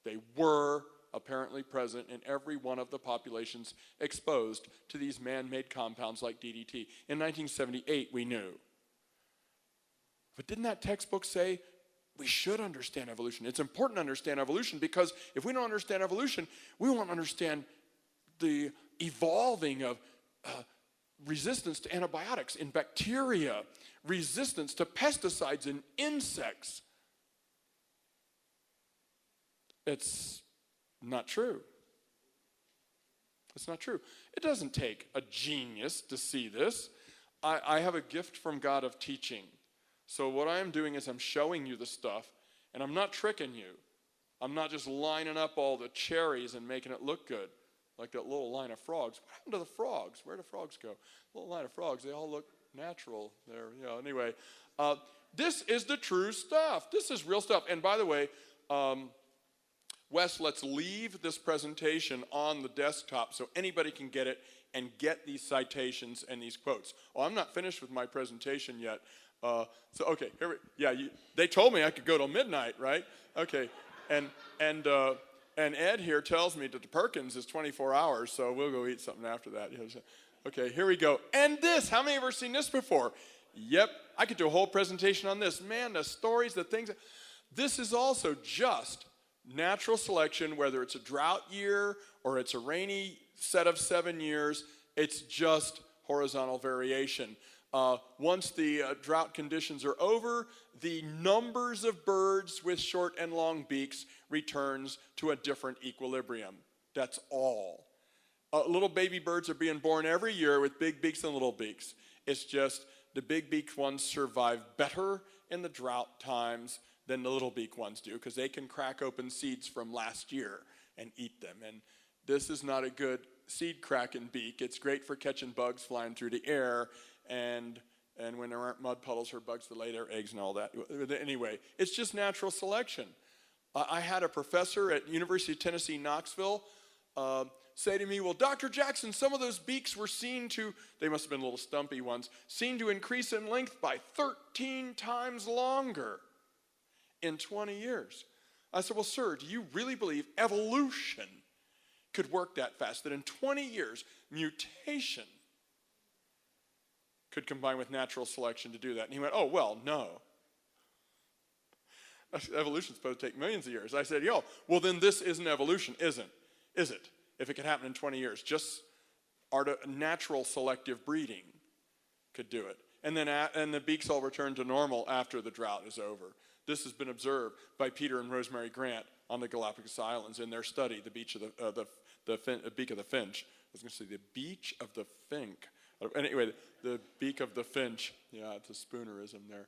They were apparently present in every one of the populations exposed to these man-made compounds like DDT. In 1978, we knew. But didn't that textbook say we should understand evolution? It's important to understand evolution because if we don't understand evolution, we won't understand the evolving of resistance to antibiotics in bacteria, resistance to pesticides in insects. It's not true. It's not true. It doesn't take a genius to see this. I have a gift from God of teaching. So what I am doing is I'm showing you the stuff, and I'm not tricking you. I'm not just lining up all the cherries and making it look good, like that little line of frogs. What happened to the frogs? Where do frogs go? Little line of frogs, they all look natural there. Anyway, this is the true stuff. This is real stuff. And by the way, Wes, let's leave this presentation on the desktop so anybody can get it and get these citations and these quotes. Oh, I'm not finished with my presentation yet. Okay, they told me I could go till midnight, right? Okay, and Ed here tells me that the Perkins is 24 hours, so we'll go eat something after that. Okay, here we go. And this, how many have ever seen this before? Yep, I could do a whole presentation on this. Man, the stories, the things. This is also just natural selection, whether it's a drought year or it's a rainy set of 7 years, it's just horizontal variation. Once the drought conditions are over, the numbers of birds with short and long beaks returns to a different equilibrium. That's all. Little baby birds are being born every year with big beaks and little beaks. It's just the big beaked ones survive better in the drought times than the little beak ones do because they can crack open seeds from last year and eat them. And this is not a good seed cracking beak. It's great for catching bugs flying through the air and when there aren't mud puddles or bugs that lay their eggs and all that. Anyway, it's just natural selection. I had a professor at University of Tennessee, Knoxville, say to me, well, Dr. Jackson, some of those beaks were seen to, they must have been little stumpy ones, seen to increase in length by 13 times longer in 20 years. I said, well, sir, do you really believe evolution could work that fast, that in 20 years, mutation could combine with natural selection to do that? And he went, oh, well, no. Evolution's supposed to take millions of years. I said, well, then this isn't evolution, is it? If it could happen in 20 years, just natural selective breeding could do it. And then and the beaks all return to normal after the drought is over. This has been observed by Peter and Rosemary Grant on the Galapagos Islands in their study, the beak of the finch. I was going to say the beach of the fink. Anyway, the beak of the finch. Yeah, it's a Spoonerism there.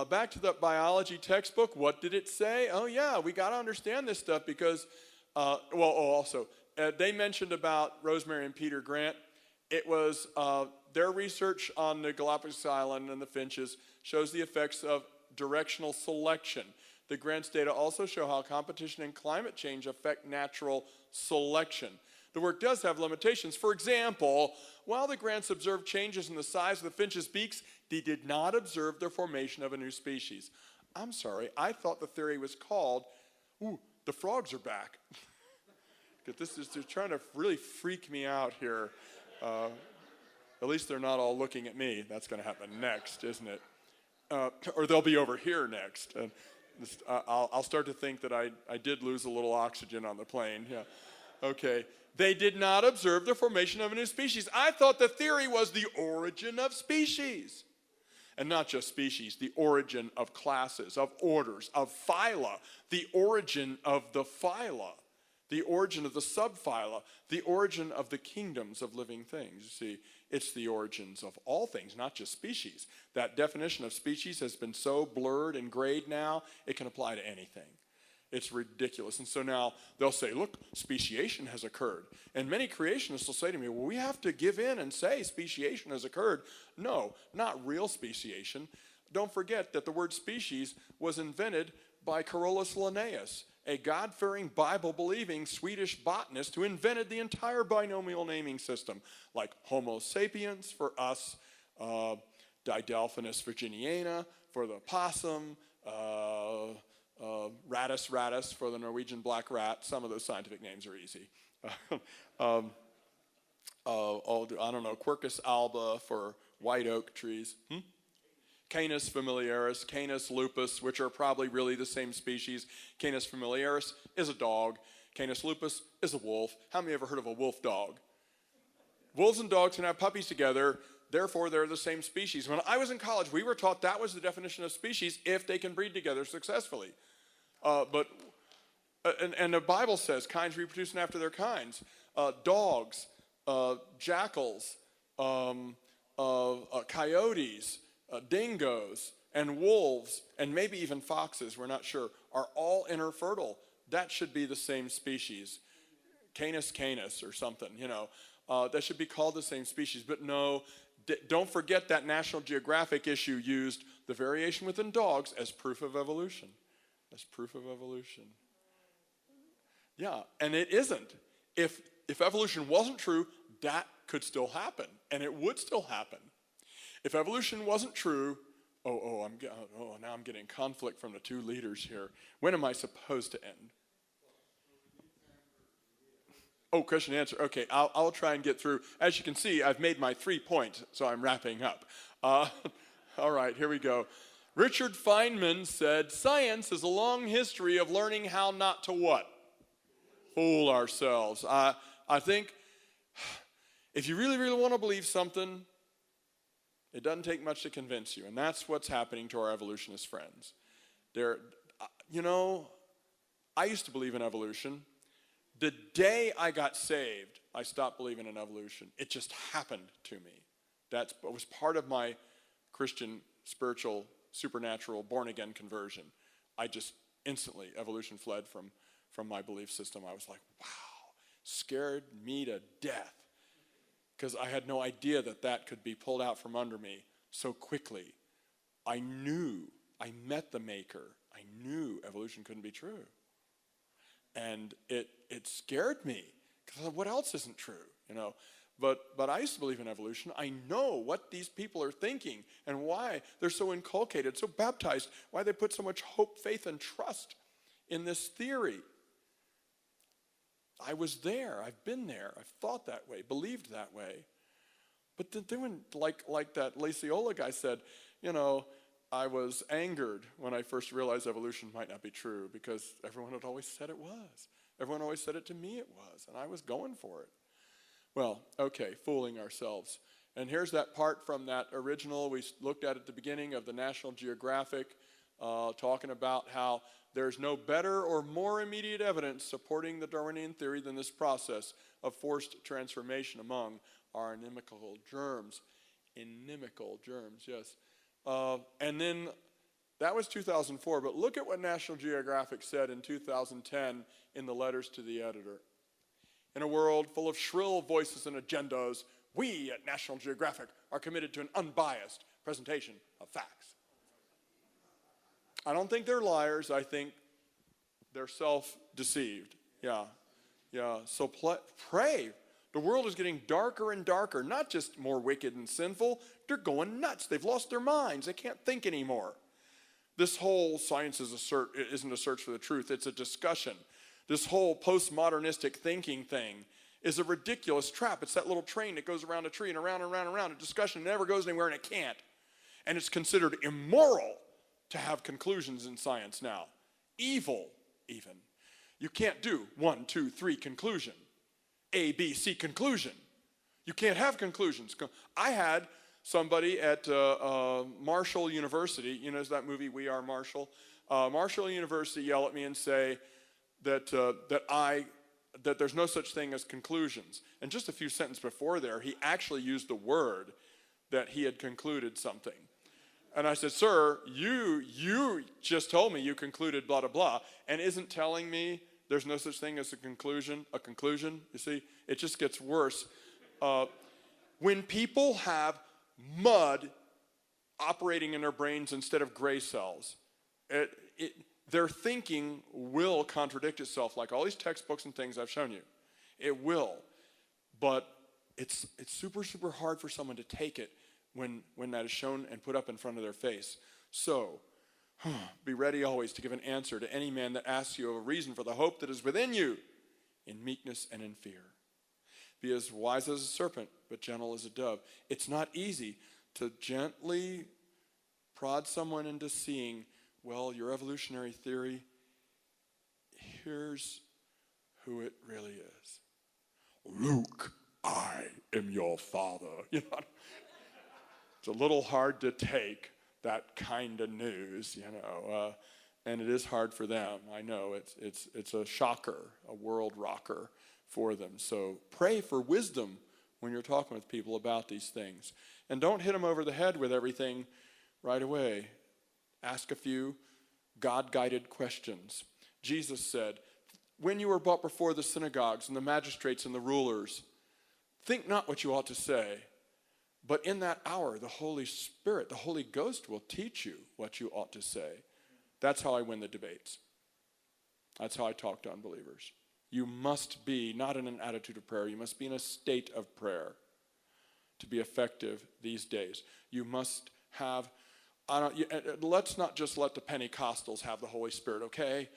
Back to the biology textbook. What did it say? Oh, yeah, we got to understand this stuff because, they mentioned about Rosemary and Peter Grant. It was their research on the Galapagos Island and the finches shows the effects of directional selection. The Grant's data also show how competition and climate change affect natural selection. The work does have limitations. For example, while the Grants observed changes in the size of the finches' beaks, they did not observe the formation of a new species. I'm sorry, I thought the theory was called, the frogs are back. Because they're trying to really freak me out here. At least they're not all looking at me. That's going to happen next, isn't it? Or they'll be over here next. And I'll start to think that I did lose a little oxygen on the plane. Yeah. Okay. They did not observe the formation of a new species. I thought the theory was the origin of species. And not just species, the origin of classes, of orders, of phyla, the origin of the phyla. the origin of the subphyla, the origin of the kingdoms of living things. You see, it's the origins of all things, not just species. That definition of species has been so blurred and grayed now, it can apply to anything. It's ridiculous. And so now they'll say, look, speciation has occurred. And many creationists will say to me, well, we have to give in and say speciation has occurred. No, not real speciation. Don't forget that the word species was invented by Carolus Linnaeus, a God-fearing, Bible-believing Swedish botanist who invented the entire binomial naming system, like Homo sapiens for us, Didelphinus virginiana for the possum, Rattus rattus for the Norwegian black rat. Some of those scientific names are easy. I don't know, Quercus alba for white oak trees. Canis familiaris, Canis lupus, which are probably really the same species. Canis familiaris is a dog. Canis lupus is a wolf. How many ever heard of a wolf dog? Wolves and dogs can have puppies together, therefore they're the same species. When I was in college, we were taught that was the definition of species if they can breed together successfully. And the Bible says kinds reproducing after their kinds. Dogs, jackals, coyotes, dingoes, and wolves, and maybe even foxes, we're not sure, are all interfertile. That should be the same species. Canis canis or something, you know. That should be called the same species. But no, don't forget that National Geographic issue used the variation within dogs as proof of evolution. As proof of evolution. Yeah, and it isn't. If evolution wasn't true, that could still happen, and it would still happen. If evolution wasn't true, now I'm getting conflict from the two leaders here. When am I supposed to end? Oh, question and answer. Okay, I'll try and get through. As you can see, I've made my 3 points, so I'm wrapping up. All right, here we go. Richard Feynman said, science is a long history of learning how not to what? Fool ourselves. I think if you really, really want to believe something, it doesn't take much to convince you, and that's what's happening to our evolutionist friends. I used to believe in evolution. The day I got saved, I stopped believing in evolution. It just happened to me. That was part of my Christian, spiritual, supernatural, born-again conversion. I just instantly, evolution fled from my belief system. I was like, wow, scared me to death. Because I had no idea that could be pulled out from under me so quickly. I met the maker. I knew evolution couldn't be true. And it scared me, because what else isn't true, you know? But I used to believe in evolution. I know what these people are thinking and why they're so inculcated, so baptized, why they put so much hope, faith, and trust in this theory. I was there. I've been there. I've thought that way, believed that way. But then when, like that Laciola guy said, you know, I was angered when I first realized evolution might not be true, because everyone had always said it was. Everyone always said it to me it was, and I was going for it. Well, okay, fooling ourselves. And here's that part from that original we looked at the beginning of the National Geographic, talking about how there's no better or more immediate evidence supporting the Darwinian theory than this process of forced transformation among our inimical germs. Inimical germs, yes. And then that was 2004, but look at what National Geographic said in 2010 in the letters to the editor. In a world full of shrill voices and agendas, we at National Geographic are committed to an unbiased presentation of facts. I don't think they're liars. I think they're self-deceived. Yeah. So pray. The world is getting darker and darker, not just more wicked and sinful. They're going nuts. They've lost their minds. They can't think anymore. This whole science isn't a search for the truth. It's a discussion. This whole postmodernistic thinking thing is a ridiculous trap. It's that little train that goes around a tree and around and around and around. A discussion never goes anywhere, and it can't. And it's considered immoral to have conclusions in science now. Evil, even. You can't do 1, 2, 3 conclusion. A, B, C conclusion. You can't have conclusions. I had somebody at Marshall University, you know that movie, We Are Marshall? Marshall University yell at me and say that I that there's no such thing as conclusions. And just a few sentences before there, he actually used the word that he had concluded something. And I said, sir, you just told me you concluded blah, blah, blah, and isn't telling me there's no such thing as a conclusion, you see? It just gets worse. When people have mud operating in their brains instead of gray cells, their thinking will contradict itself, like all these textbooks and things I've shown you. It will. But it's super, super hard for someone to take it when that is shown and put up in front of their face. So, be ready always to give an answer to any man that asks you of a reason for the hope that is within you, in meekness and in fear. Be as wise as a serpent, but gentle as a dove. It's not easy to gently prod someone into seeing, well, your evolutionary theory, here's who it really is. Luke, I am your father. You know, it's a little hard to take that kind of news, you know, and it is hard for them. I know it's a shocker, a world rocker for them. So pray for wisdom when you're talking with people about these things. And don't hit them over the head with everything right away. Ask a few God-guided questions. Jesus said, when you are brought before the synagogues and the magistrates and the rulers, think not what you ought to say, but in that hour, the Holy Spirit, the Holy Ghost will teach you what you ought to say. That's how I win the debates. That's how I talk to unbelievers. You must be not in an attitude of prayer. You must be in a state of prayer to be effective these days. You must have, let's not just let the Pentecostals have the Holy Spirit, okay?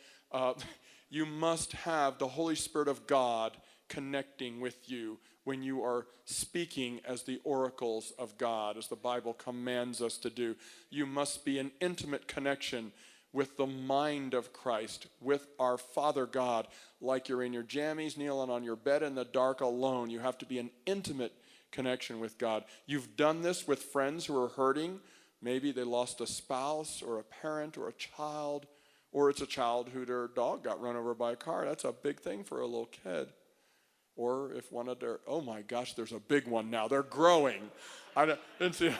You must have the Holy Spirit of God connecting with you when you are speaking as the oracles of God, as the Bible commands us to do. You must be in intimate connection with the mind of Christ, with our Father God, like you're in your jammies, kneeling on your bed in the dark alone. You have to be in intimate connection with God. You've done this with friends who are hurting. Maybe they lost a spouse or a parent or a child, or it's a child who their dog got run over by a car. That's a big thing for a little kid. Or if one of their, oh my gosh, there's a big one now. They're growing. I didn't see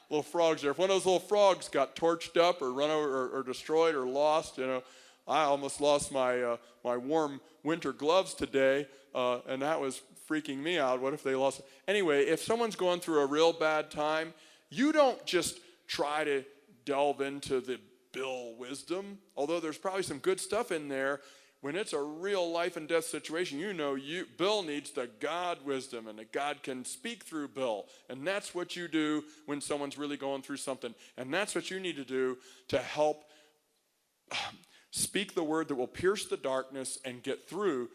little frogs there. If one of those little frogs got torched up or run over or destroyed or lost, you know, I almost lost my my warm winter gloves today, and that was freaking me out. What if they lost? Anyway, if someone's going through a real bad time, you don't just try to delve into the Bill wisdom, although there's probably some good stuff in there. When it's a real life and death situation, you know Bill needs the God wisdom, and that God can speak through Bill. And that's what you do when someone's really going through something. And that's what you need to do to help speak the word that will pierce the darkness and get through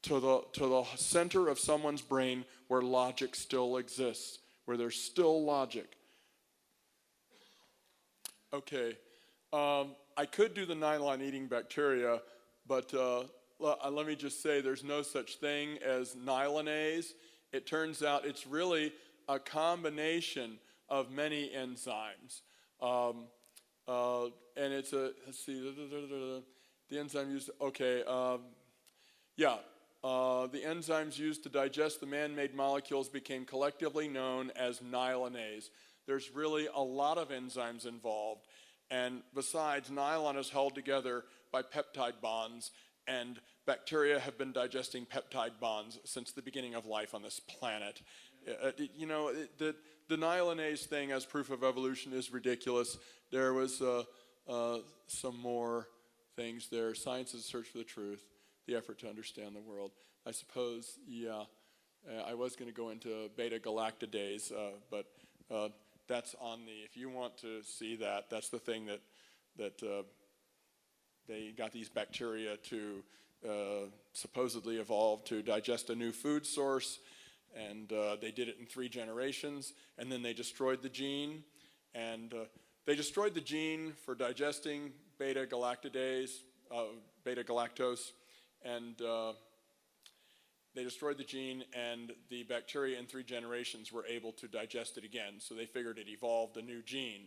to the center of someone's brain where logic still exists, where there's still logic. Okay, I could do the nylon-eating bacteria, but let me just say there's no such thing as nylonase. It turns out it's really a combination of many enzymes. And it's let's see, the enzyme used, okay, the enzymes used to digest the man-made molecules became collectively known as nylonase. There's really a lot of enzymes involved. And besides, nylon is held together by peptide bonds, and bacteria have been digesting peptide bonds since the beginning of life on this planet. You know, the nylonase thing as proof of evolution is ridiculous. There was some more things there. Science's search for the truth, the effort to understand the world. I suppose, I was going to go into beta-galactidase, but that's on the, if you want to see that, that's the thing that they got these bacteria to supposedly evolve to digest a new food source, and they did it in 3 generations, and then they destroyed the gene, and they destroyed the gene for digesting beta-galactidase, beta-galactose, and they destroyed the gene, and the bacteria in 3 generations were able to digest it again. So they figured it evolved a new gene.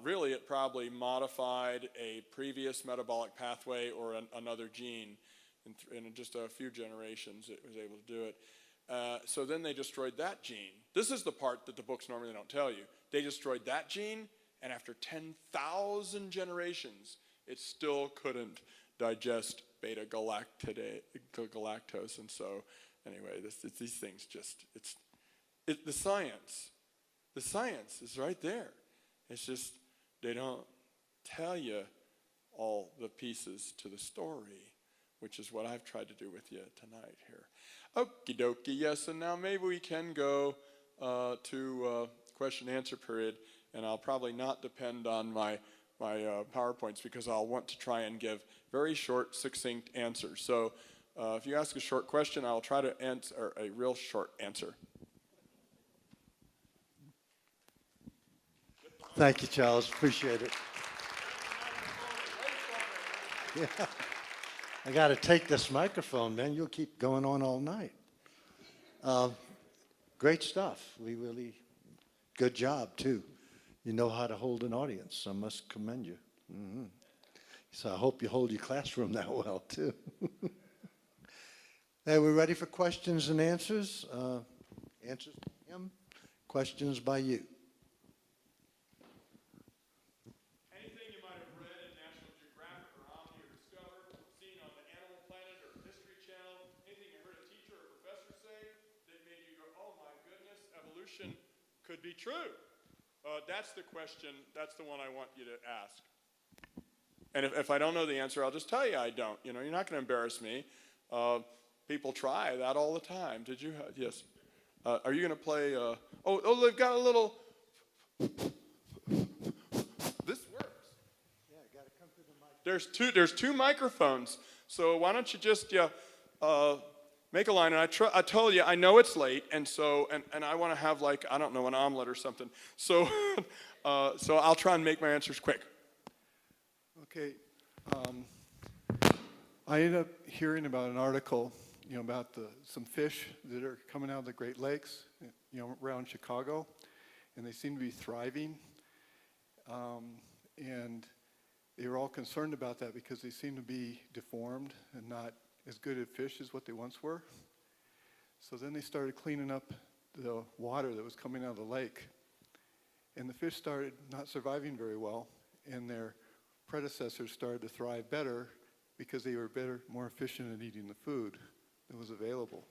Really, it probably modified a previous metabolic pathway or another gene. in just a few generations, it was able to do it. So then they destroyed that gene. This is the part that the books normally don't tell you. They destroyed that gene, and after 10,000 generations, it still couldn't digest beta-galactose. And so, anyway, these things just, the science is right there. It's just, they don't tell you all the pieces to the story, which is what I've tried to do with you tonight here. Okie dokie, yes, and now maybe we can go to question and answer period, and I'll probably not depend on my PowerPoints because I'll want to try and give very short, succinct answers. So if you ask a short question, I'll try to answer a real short answer. Thank you, Charles. Appreciate it. Yeah. I got to take this microphone, man. You'll keep going on all night. Great stuff. Good job, too. You know how to hold an audience. I must commend you. Mm-hmm. So I hope you hold your classroom that well, too. Hey, we're ready for questions and answers. Answers by him, questions by you. Anything you might have read in National Geographic or Omni or discovered, seen on the Animal Planet or History Channel, anything you heard a teacher or professor say that made you go, oh my goodness, evolution could be true? That's the question. That's the one I want you to ask. And if I don't know the answer, I'll just tell you I don't. You know, you're not going to embarrass me. People try that all the time. Did you? Yes. Are you going to play? Oh, they've got a little. This works. Yeah, got to come to the mic. There's two microphones. So why don't you just make a line? And I told you I know it's late, and so and I want to have like I don't know an omelet or something. So so I'll try and make my answers quick. Okay. I ended up hearing about an article, about some fish that are coming out of the Great Lakes, around Chicago, and they seem to be thriving. And they were all concerned about that because they seem to be deformed and not as good at fish as what they once were. So then they started cleaning up the water that was coming out of the lake. And the fish started not surviving very well, and their predecessors started to thrive better because they were better, more efficient at eating the food that was available.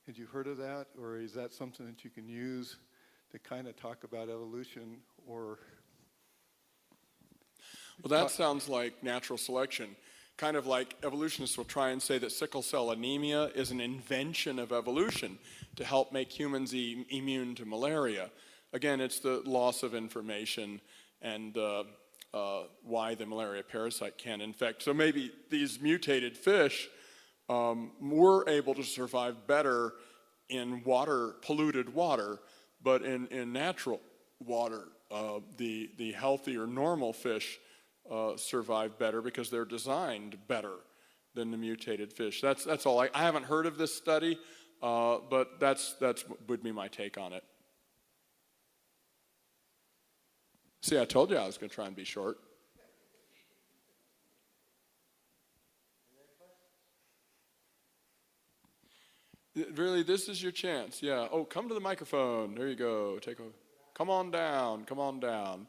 Had you heard of that, or is that something that you can use to kind of talk about evolution, or? Well, that sounds like natural selection. Kind of like evolutionists will try and say that sickle cell anemia is an invention of evolution to help make humans immune to malaria. Again, it's the loss of information and why the malaria parasite can infect. So maybe these mutated fish were able to survive better in polluted water, but in natural water, the healthier, normal fish survive better because they're designed better than the mutated fish. That's all. I haven't heard of this study, but that's would be my take on it. See, I told you I was going to try and be short. Really, this is your chance. Yeah. Oh, come to the microphone. There you go. Come on down. Come on down.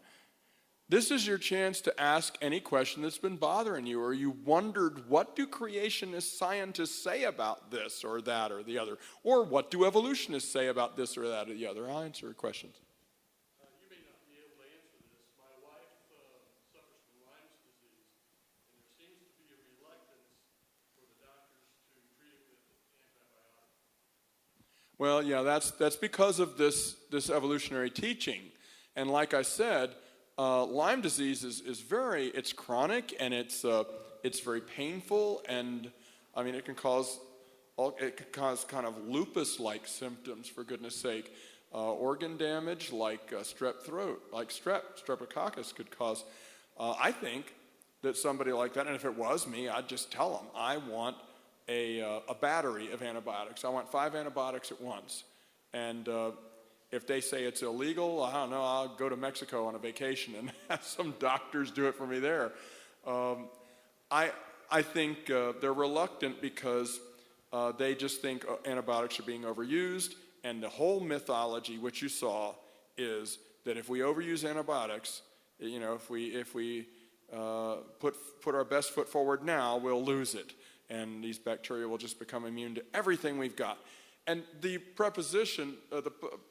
This is your chance to ask any question that's been bothering you, or you wondered, what do creationist scientists say about this or that or the other? Or what do evolutionists say about this or that or the other? I'll answer your questions. You may not be able to answer this. My wife suffers from Lyme's disease, and there seems to be a reluctance for the doctors to treat it with antibiotics. Well, yeah, that's because of this evolutionary teaching. And like I said, Lyme disease is it's chronic, and it's very painful, and I mean it can cause kind of lupus-like symptoms, for goodness sake, organ damage like strep throat, like streptococcus could cause. I think that somebody like that, and if it was me, I'd just tell them I want a battery of antibiotics. I want 5 antibiotics at once, and if they say it's illegal, I don't know, I'll go to Mexico on a vacation and have some doctors do it for me there. I think they're reluctant because they just think antibiotics are being overused, and the whole mythology, which you saw, is that if we overuse antibiotics, you know, if we put our best foot forward now, we'll lose it, and these bacteria will just become immune to everything we've got. And the preposition,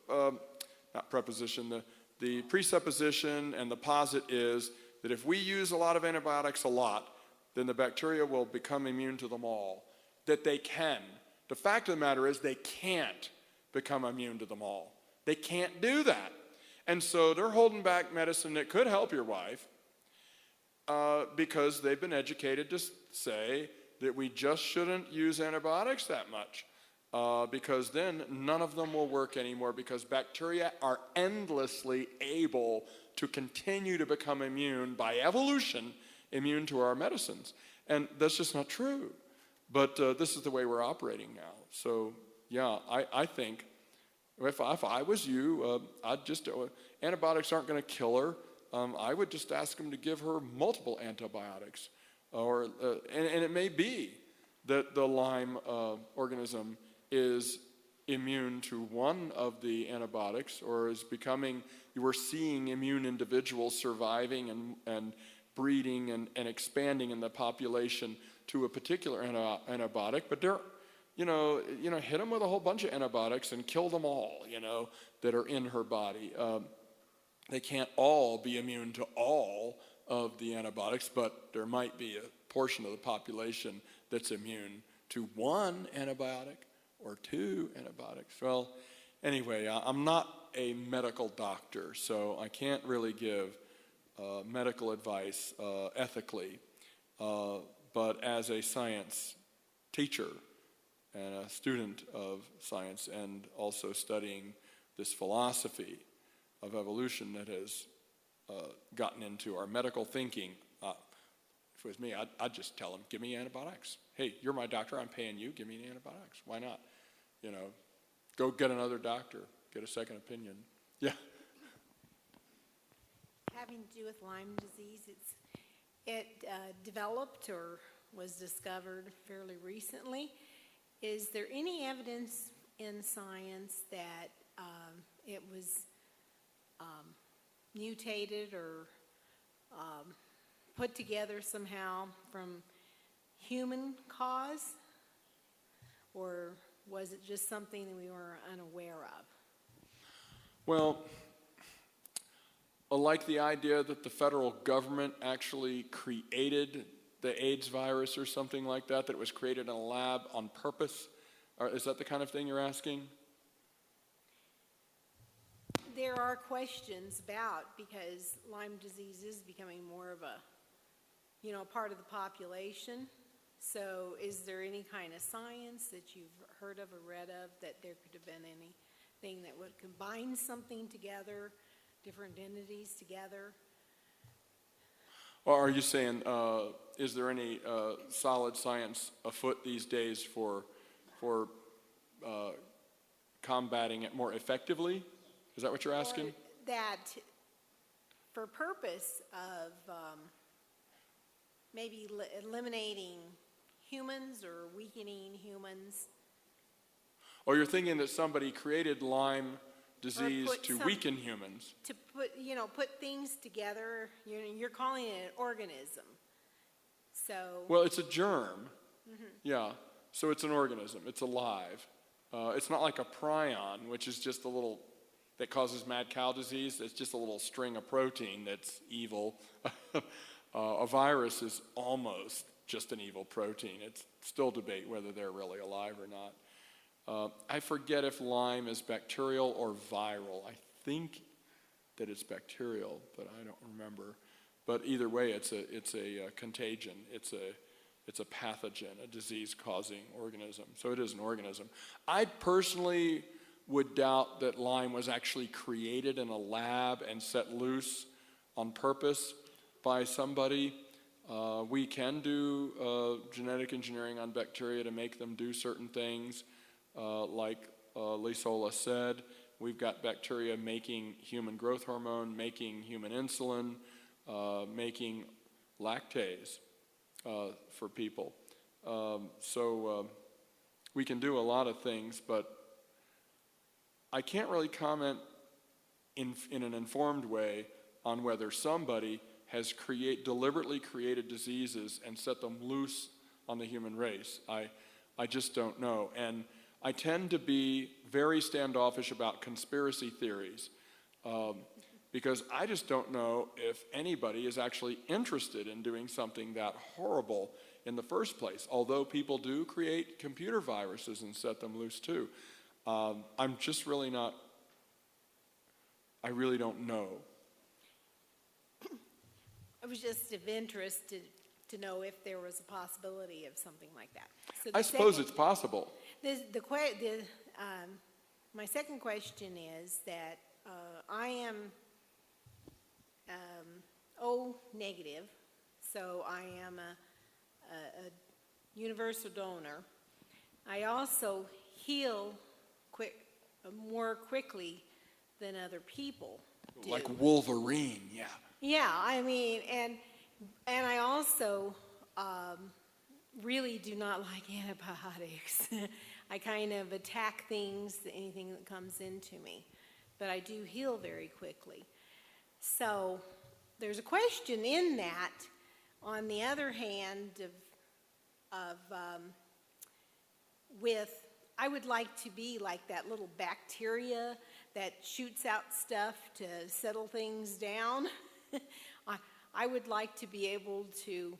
not preposition, the presupposition and the posit is that if we use a lot of antibiotics a lot, then the bacteria will become immune to them all. That they can. The fact of the matter is they can't become immune to them all. They can't do that. And so they're holding back medicine that could help your wife because they've been educated to say that we just shouldn't use antibiotics that much. Because then none of them will work anymore, because bacteria are endlessly able to continue to become immune by evolution, immune to our medicines. And that's just not true. But this is the way we're operating now. So yeah, I think if I was you, I'd just, antibiotics aren't going to kill her. I would just ask them to give her multiple antibiotics. And it may be that the Lyme organism is immune to one of the antibiotics, or is becoming, you are seeing immune individuals surviving and breeding and expanding in the population to a particular antibiotic, but they're, hit them with a whole bunch of antibiotics and kill them all, that are in her body. They can't all be immune to all of the antibiotics, but there might be a portion of the population that's immune to one antibiotic or two antibiotics. Well, anyway, I'm not a medical doctor, so I can't really give medical advice ethically. But as a science teacher and a student of science, and also studying this philosophy of evolution that has gotten into our medical thinking, if it was me, I'd just tell them, give me antibiotics. Hey, you're my doctor, I'm paying you, give me the antibiotics. Why not? Go get another doctor, get a second opinion. Yeah. Having to do with Lyme disease, it developed or was discovered fairly recently. Is there any evidence in science that it was mutated or put together somehow from human cause? Or was it just something that we were unaware of? Well, like the idea that the federal government actually created the AIDS virus or something like that, that it was created in a lab on purpose, is that the kind of thing you're asking? There are questions about, because Lyme disease is becoming more of a, part of the population. So is there any kind of science that you've heard of or read of that there could have been anything that would combine something together, different entities together? Or are you saying, is there any solid science afoot these days for combating it more effectively? Is that what you're asking? Or that for purpose of maybe eliminating humans or weakening humans. Or you're thinking that somebody created Lyme disease to weaken humans? To put things together. You're calling it an organism. So. Well, it's a germ. Mm-hmm. Yeah. So it's an organism. It's alive. It's not like a prion, which is just a little, that causes mad cow disease. It's just a little string of protein that's evil. A virus is almost just an evil protein. It's still debate whether they're really alive or not. I forget if Lyme is bacterial or viral. I think that it's bacterial, but I don't remember. But either way, it's a contagion. It's a pathogen, a disease-causing organism. So it is an organism. I personally would doubt that Lyme was actually created in a lab and set loose on purpose by somebody. We can do genetic engineering on bacteria to make them do certain things. Like Lisola said, we've got bacteria making human growth hormone, making human insulin, making lactase. for people. We can do a lot of things, but I can't really comment in an informed way on whether somebody has deliberately created diseases and set them loose on the human race. I just don't know. And I tend to be very standoffish about conspiracy theories because I just don't know if anybody is actually interested in doing something that horrible in the first place, although people do create computer viruses and set them loose too. I'm just really not, I really don't know. It was just of interest to know if there was a possibility of something like that. So I suppose it's possible. My second question is that I am O negative, so I am a universal donor. I also heal more quickly than other people do. Like Wolverine, yeah. Yeah, I mean, and I also really do not like antibiotics. I kind of attack anything that comes into me, but I do heal very quickly. So there's a question in that. On the other hand, I would like to be like that little bacteria that shoots out stuff to settle things down. I would like to be able to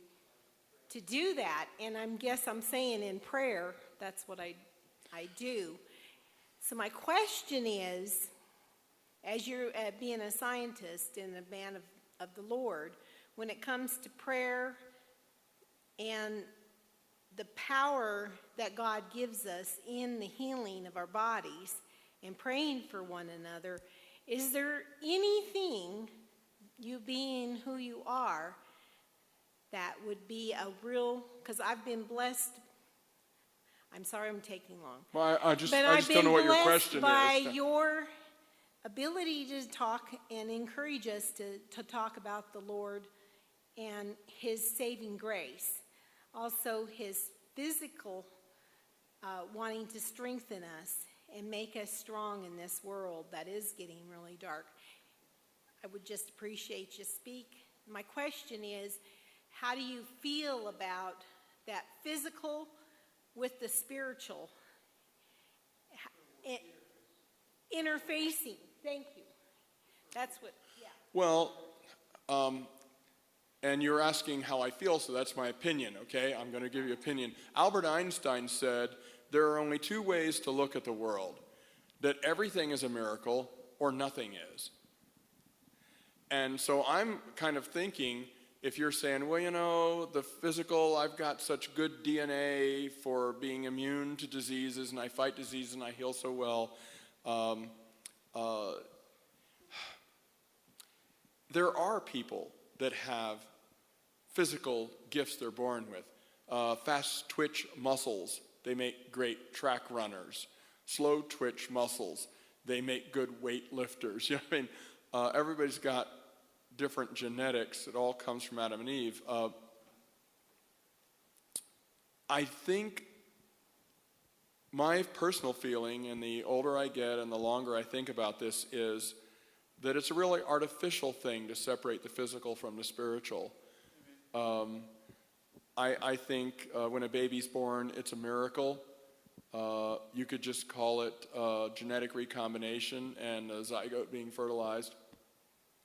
do that, and I'm saying in prayer, that's what I do. So my question is, as you're being a scientist and a man of the Lord, when it comes to prayer and the power that God gives us in the healing of our bodies and praying for one another, is there anything, you being who you are, that would be a real, because I've been blessed. I'm sorry I'm taking long. Well, I just don't know what your question is. By your ability to talk and encourage us to talk about the Lord and His saving grace. Also His physical wanting to strengthen us and make us strong in this world that is getting really dark. I would just appreciate you speak. My question is, how do you feel about that physical with the spiritual? Interfacing. Thank you. That's what, yeah. Well, and you're asking how I feel, so that's my opinion, okay? I'm going to give you opinion. Albert Einstein said there are only two ways to look at the world, that everything is a miracle or nothing is. And so I'm kind of thinking, if you're saying, well, you know, the physical, I've got such good DNA for being immune to diseases, and I fight diseases and I heal so well. There are people that have physical gifts they're born with. Fast twitch muscles, they make great track runners. Slow twitch muscles, they make good weightlifters. You know what I mean? Everybody's got different genetics. It all comes from Adam and Eve. I think my personal feeling, and the older I get and the longer I think about this, is that it's a really artificial thing to separate the physical from the spiritual. I think when a baby's born, it's a miracle. You could just call it genetic recombination and a zygote being fertilized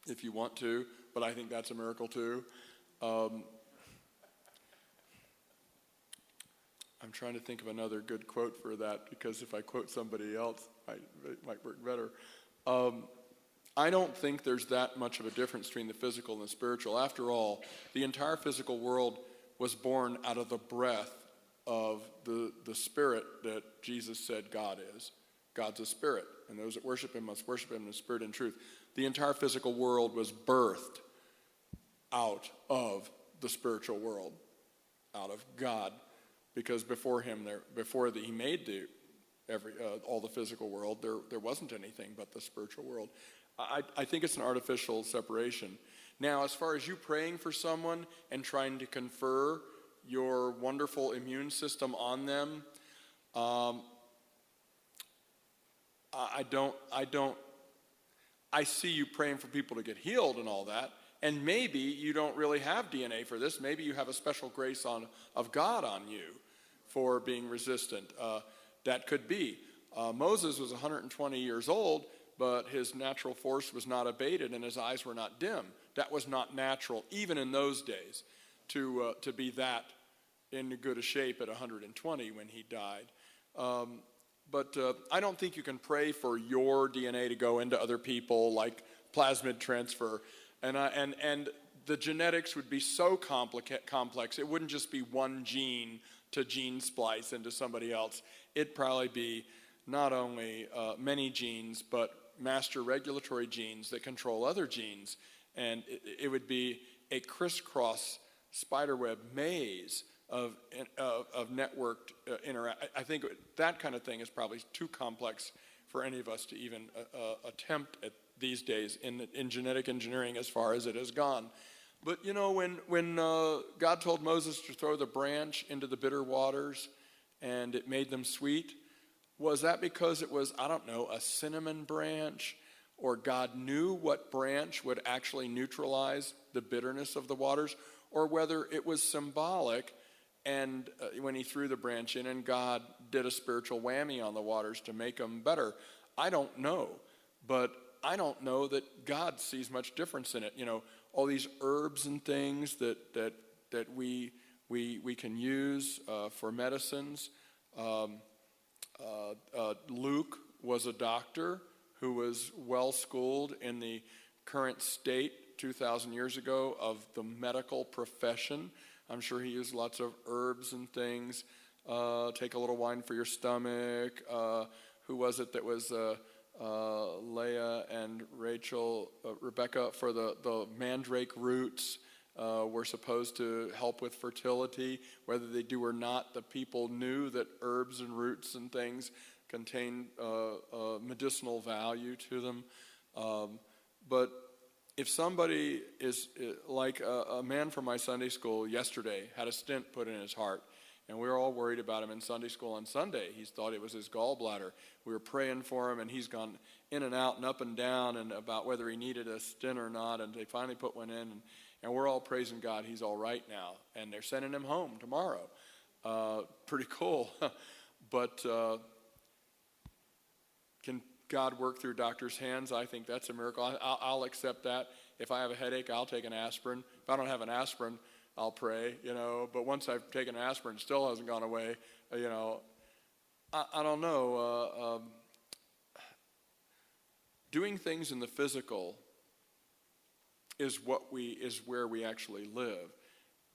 if you want to, but I think that's a miracle too. I'm trying to think of another good quote for that, because if I quote somebody else, it might work better. I don't think there's that much of a difference between the physical and the spiritual. After all, the entire physical world was born out of the breath of the spirit that Jesus said God is. God's a spirit, and those that worship Him must worship Him in spirit and truth. The entire physical world was birthed out of the spiritual world, out of God, because before Him, He made all the physical world, there wasn't anything but the spiritual world. I think it's an artificial separation. Now, as far as you praying for someone and trying to confer your wonderful immune system on them. I see you praying for people to get healed and all that, and maybe you don't really have DNA for this. Maybe you have a special grace of God on you for being resistant. That could be. Moses was 120 years old, but his natural force was not abated and his eyes were not dim. That was not natural, even in those days, to be that in good a shape at 120 when he died. But I don't think you can pray for your DNA to go into other people like plasmid transfer. And the genetics would be so complex. It wouldn't just be one gene to gene splice into somebody else. It'd probably be not only many genes, but master regulatory genes that control other genes. And it would be a crisscross spiderweb maze of networked interaction. I think that kind of thing is probably too complex for any of us to even attempt at these days in genetic engineering as far as it has gone. But you know, when God told Moses to throw the branch into the bitter waters and it made them sweet, was that because it was, I don't know, a cinnamon branch, or God knew what branch would actually neutralize the bitterness of the waters, or whether it was symbolic and when he threw the branch in and God did a spiritual whammy on the waters to make them better? I don't know, but I don't know that God sees much difference in it. You know, all these herbs and things that we can use for medicines. Luke was a doctor who was well schooled in the current state 2,000 years ago of the medical profession. I'm sure he used lots of herbs and things. Take a little wine for your stomach. Who was it that was Leah and Rebecca for the mandrake roots were supposed to help with fertility. Whether they do or not, the people knew that herbs and roots and things contain medicinal value to them. But if somebody is like a man from my Sunday school yesterday had a stent put in his heart, and we were all worried about him in Sunday school on Sunday. He thought it was his gallbladder. We were praying for him, and he's gone in and out and up and down and about whether he needed a stent or not, and they finally put one in, and we're all praising God he's all right now. And they're sending him home tomorrow. Pretty cool. But can God work through doctors' hands? I think that's a miracle. I'll accept that. If I have a headache, I'll take an aspirin. If I don't have an aspirin, I'll pray, you know. But once I've taken aspirin, it still hasn't gone away, you know. I don't know. Doing things in the physical is where we actually live.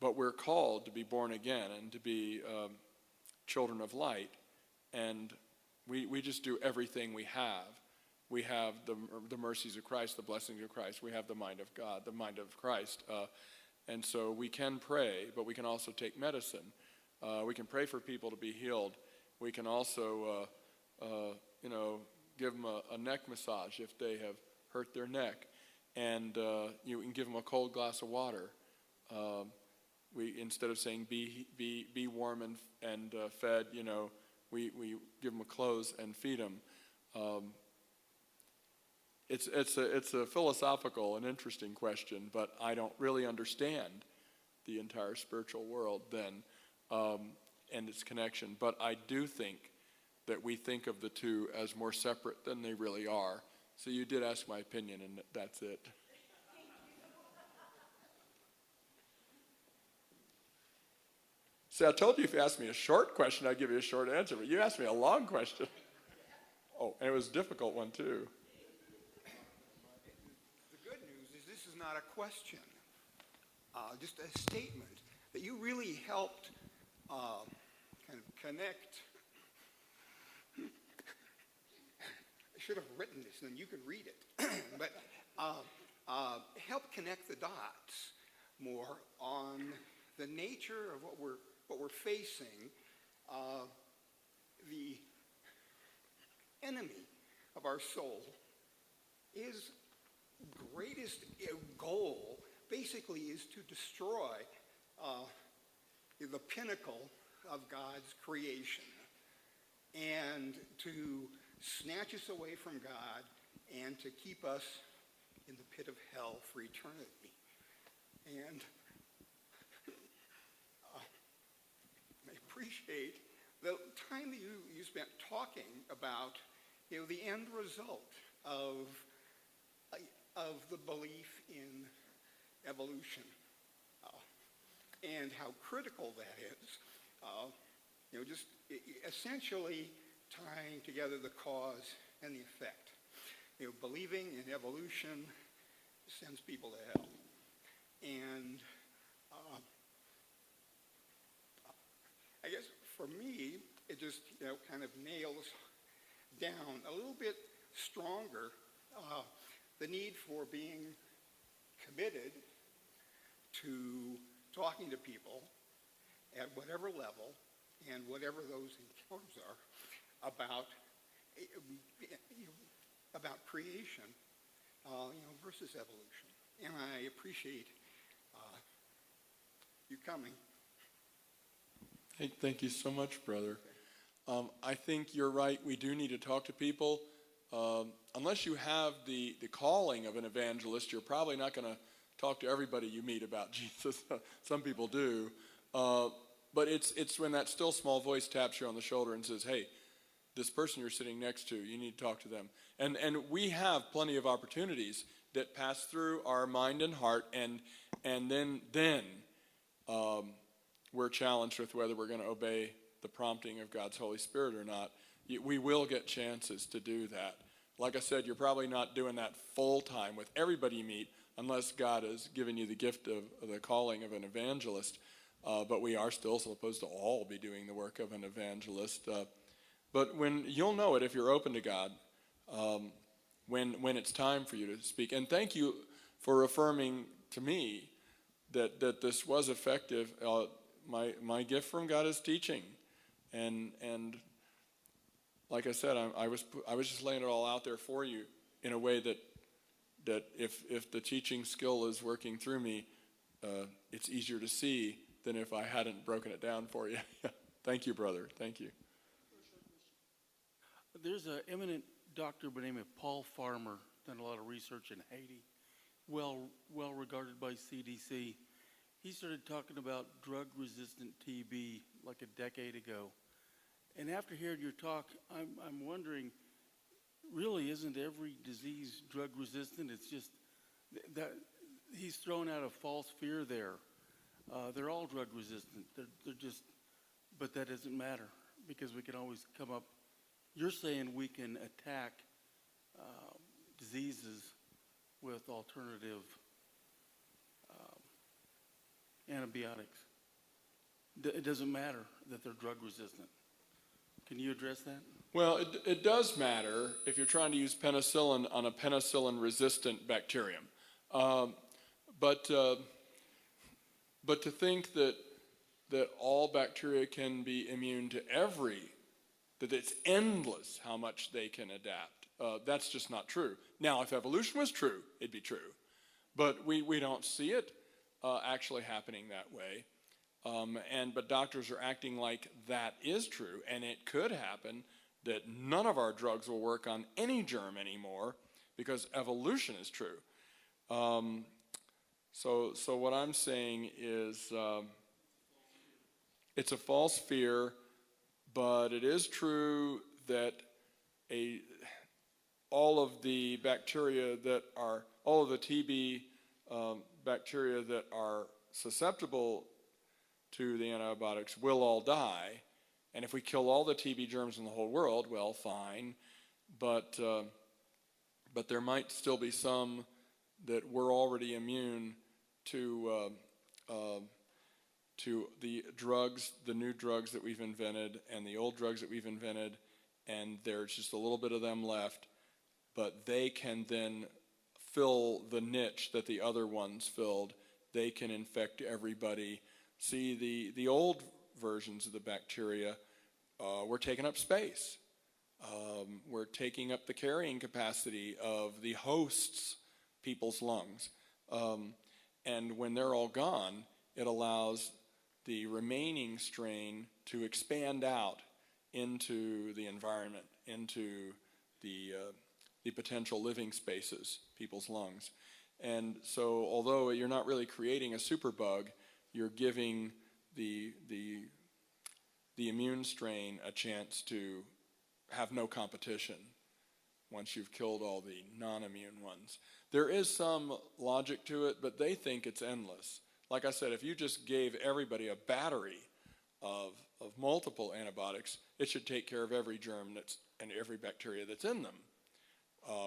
But we're called to be born again and to be children of light. And we just do everything we have. We have the mercies of Christ, the blessings of Christ. We have the mind of God, the mind of Christ. And so we can pray, but we can also take medicine. We can pray for people to be healed. We can also, give them a neck massage if they have hurt their neck. And you can give them a cold glass of water. Instead of saying be warm and fed, you know, we give them clothes and feed them. It's a philosophical and interesting question, but I don't really understand the entire spiritual world then and its connection. But I do think that we think of the two as more separate than they really are. So you did ask my opinion, and that's it. See, I told you if you asked me a short question, I'd give you a short answer, but you asked me a long question. Oh, and it was a difficult one, too. The good news is this is not a question, just a statement that you really helped kind of connect. I should have written this, and then you can read it. But help connect the dots more on the nature of what we're facing. The enemy of our soul, his greatest goal basically is to destroy the pinnacle of God's creation and to snatch us away from God and to keep us in the pit of hell for eternity. And I appreciate the time that you spent talking about, the end result of the belief in evolution and how critical that is. Just essentially tying together the cause and the effect. Believing in evolution sends people to hell. And I guess for me, it just kind of nails down a little bit stronger the need for being committed to talking to people at whatever level and whatever those encounters are about creation, versus evolution. And I appreciate you coming. Hey, thank you so much, brother. I think you're right. We do need to talk to people. Unless you have the calling of an evangelist, you're probably not going to talk to everybody you meet about Jesus. Some people do. But it's when that still small voice taps you on the shoulder and says, hey, this person you're sitting next to, you need to talk to them. And we have plenty of opportunities that pass through our mind and heart, and then we're challenged with whether we're going to obey the prompting of God's Holy Spirit or not. We will get chances to do that. Like I said, you're probably not doing that full time with everybody you meet unless God has given you the gift of the calling of an evangelist. But we are still supposed to all be doing the work of an evangelist. But when you'll know it if you're open to God, when it's time for you to speak. And thank you for affirming to me that this was effective. My gift from God is teaching, and like I said, I was just laying it all out there for you in a way that if the teaching skill is working through me, it's easier to see than if I hadn't broken it down for you. Thank you, brother. Thank you. There's an eminent doctor by the name of Paul Farmer, done a lot of research in Haiti, well regarded by CDC. He started talking about drug-resistant TB like a decade ago. And after hearing your talk, I'm wondering, really isn't every disease drug-resistant? It's just that he's thrown out a false fear there. They're all drug-resistant. They're just, but that doesn't matter because we can always come up. You're saying we can attack diseases with alternative antibiotics. It doesn't matter that they're drug resistant. Can you address that? Well, it does matter if you're trying to use penicillin on a penicillin-resistant bacterium. But to think that all bacteria can be immune to that it's endless how much they can adapt, that's just not true. Now, if evolution was true, it'd be true. But we don't see it actually happening that way. But doctors are acting like that is true, and it could happen that none of our drugs will work on any germ anymore because evolution is true. So what I'm saying is it's a false fear, but it is true that all of the TB bacteria that are susceptible to the antibiotics will all die. And if we kill all the TB germs in the whole world, well, fine. But there might still be some that we're already immune to the drugs, the new drugs that we've invented and the old drugs that we've invented, and there's just a little bit of them left, but they can then fill the niche that the other ones filled. They can infect everybody. See, the old versions of the bacteria were taking up space. We're taking up the carrying capacity of the host's people's lungs. And when they're all gone, it allows the remaining strain to expand out into the environment, into the potential living spaces, people's lungs. And so although you're not really creating a superbug, you're giving the immune strain a chance to have no competition once you've killed all the non-immune ones. There is some logic to it, but they think it's endless. Like I said, if you just gave everybody a battery of multiple antibiotics, it should take care of every germ and every bacteria that's in them.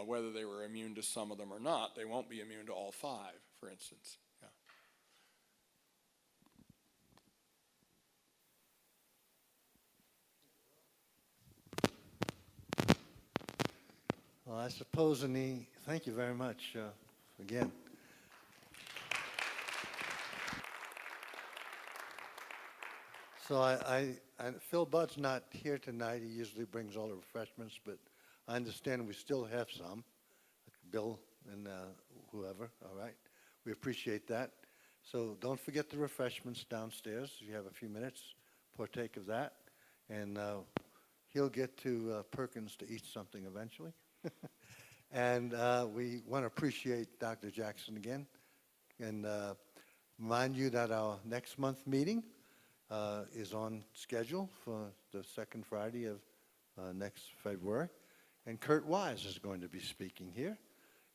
Whether they were immune to some of them or not, they won't be immune to all 5, for instance. Yeah. Well, I suppose thank you very much again. So Phil Budd's not here tonight. He usually brings all the refreshments, but I understand we still have some. Bill and whoever, all right? We appreciate that. So don't forget the refreshments downstairs. If you have a few minutes, partake of that. And he'll get to Perkins to eat something eventually. And we want to appreciate Dr. Jackson again. And remind you that our next month meeting is on schedule for the second Friday of next February. And Kurt Wise is going to be speaking here.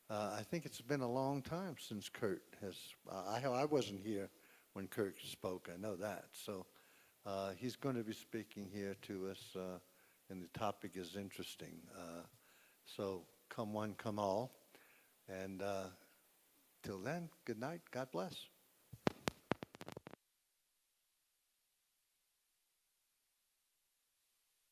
I think it's been a long time since Kurt has, I wasn't here when Kurt spoke, I know that. So he's going to be speaking here to us, and the topic is interesting. So come one, come all. And till then, good night, God bless.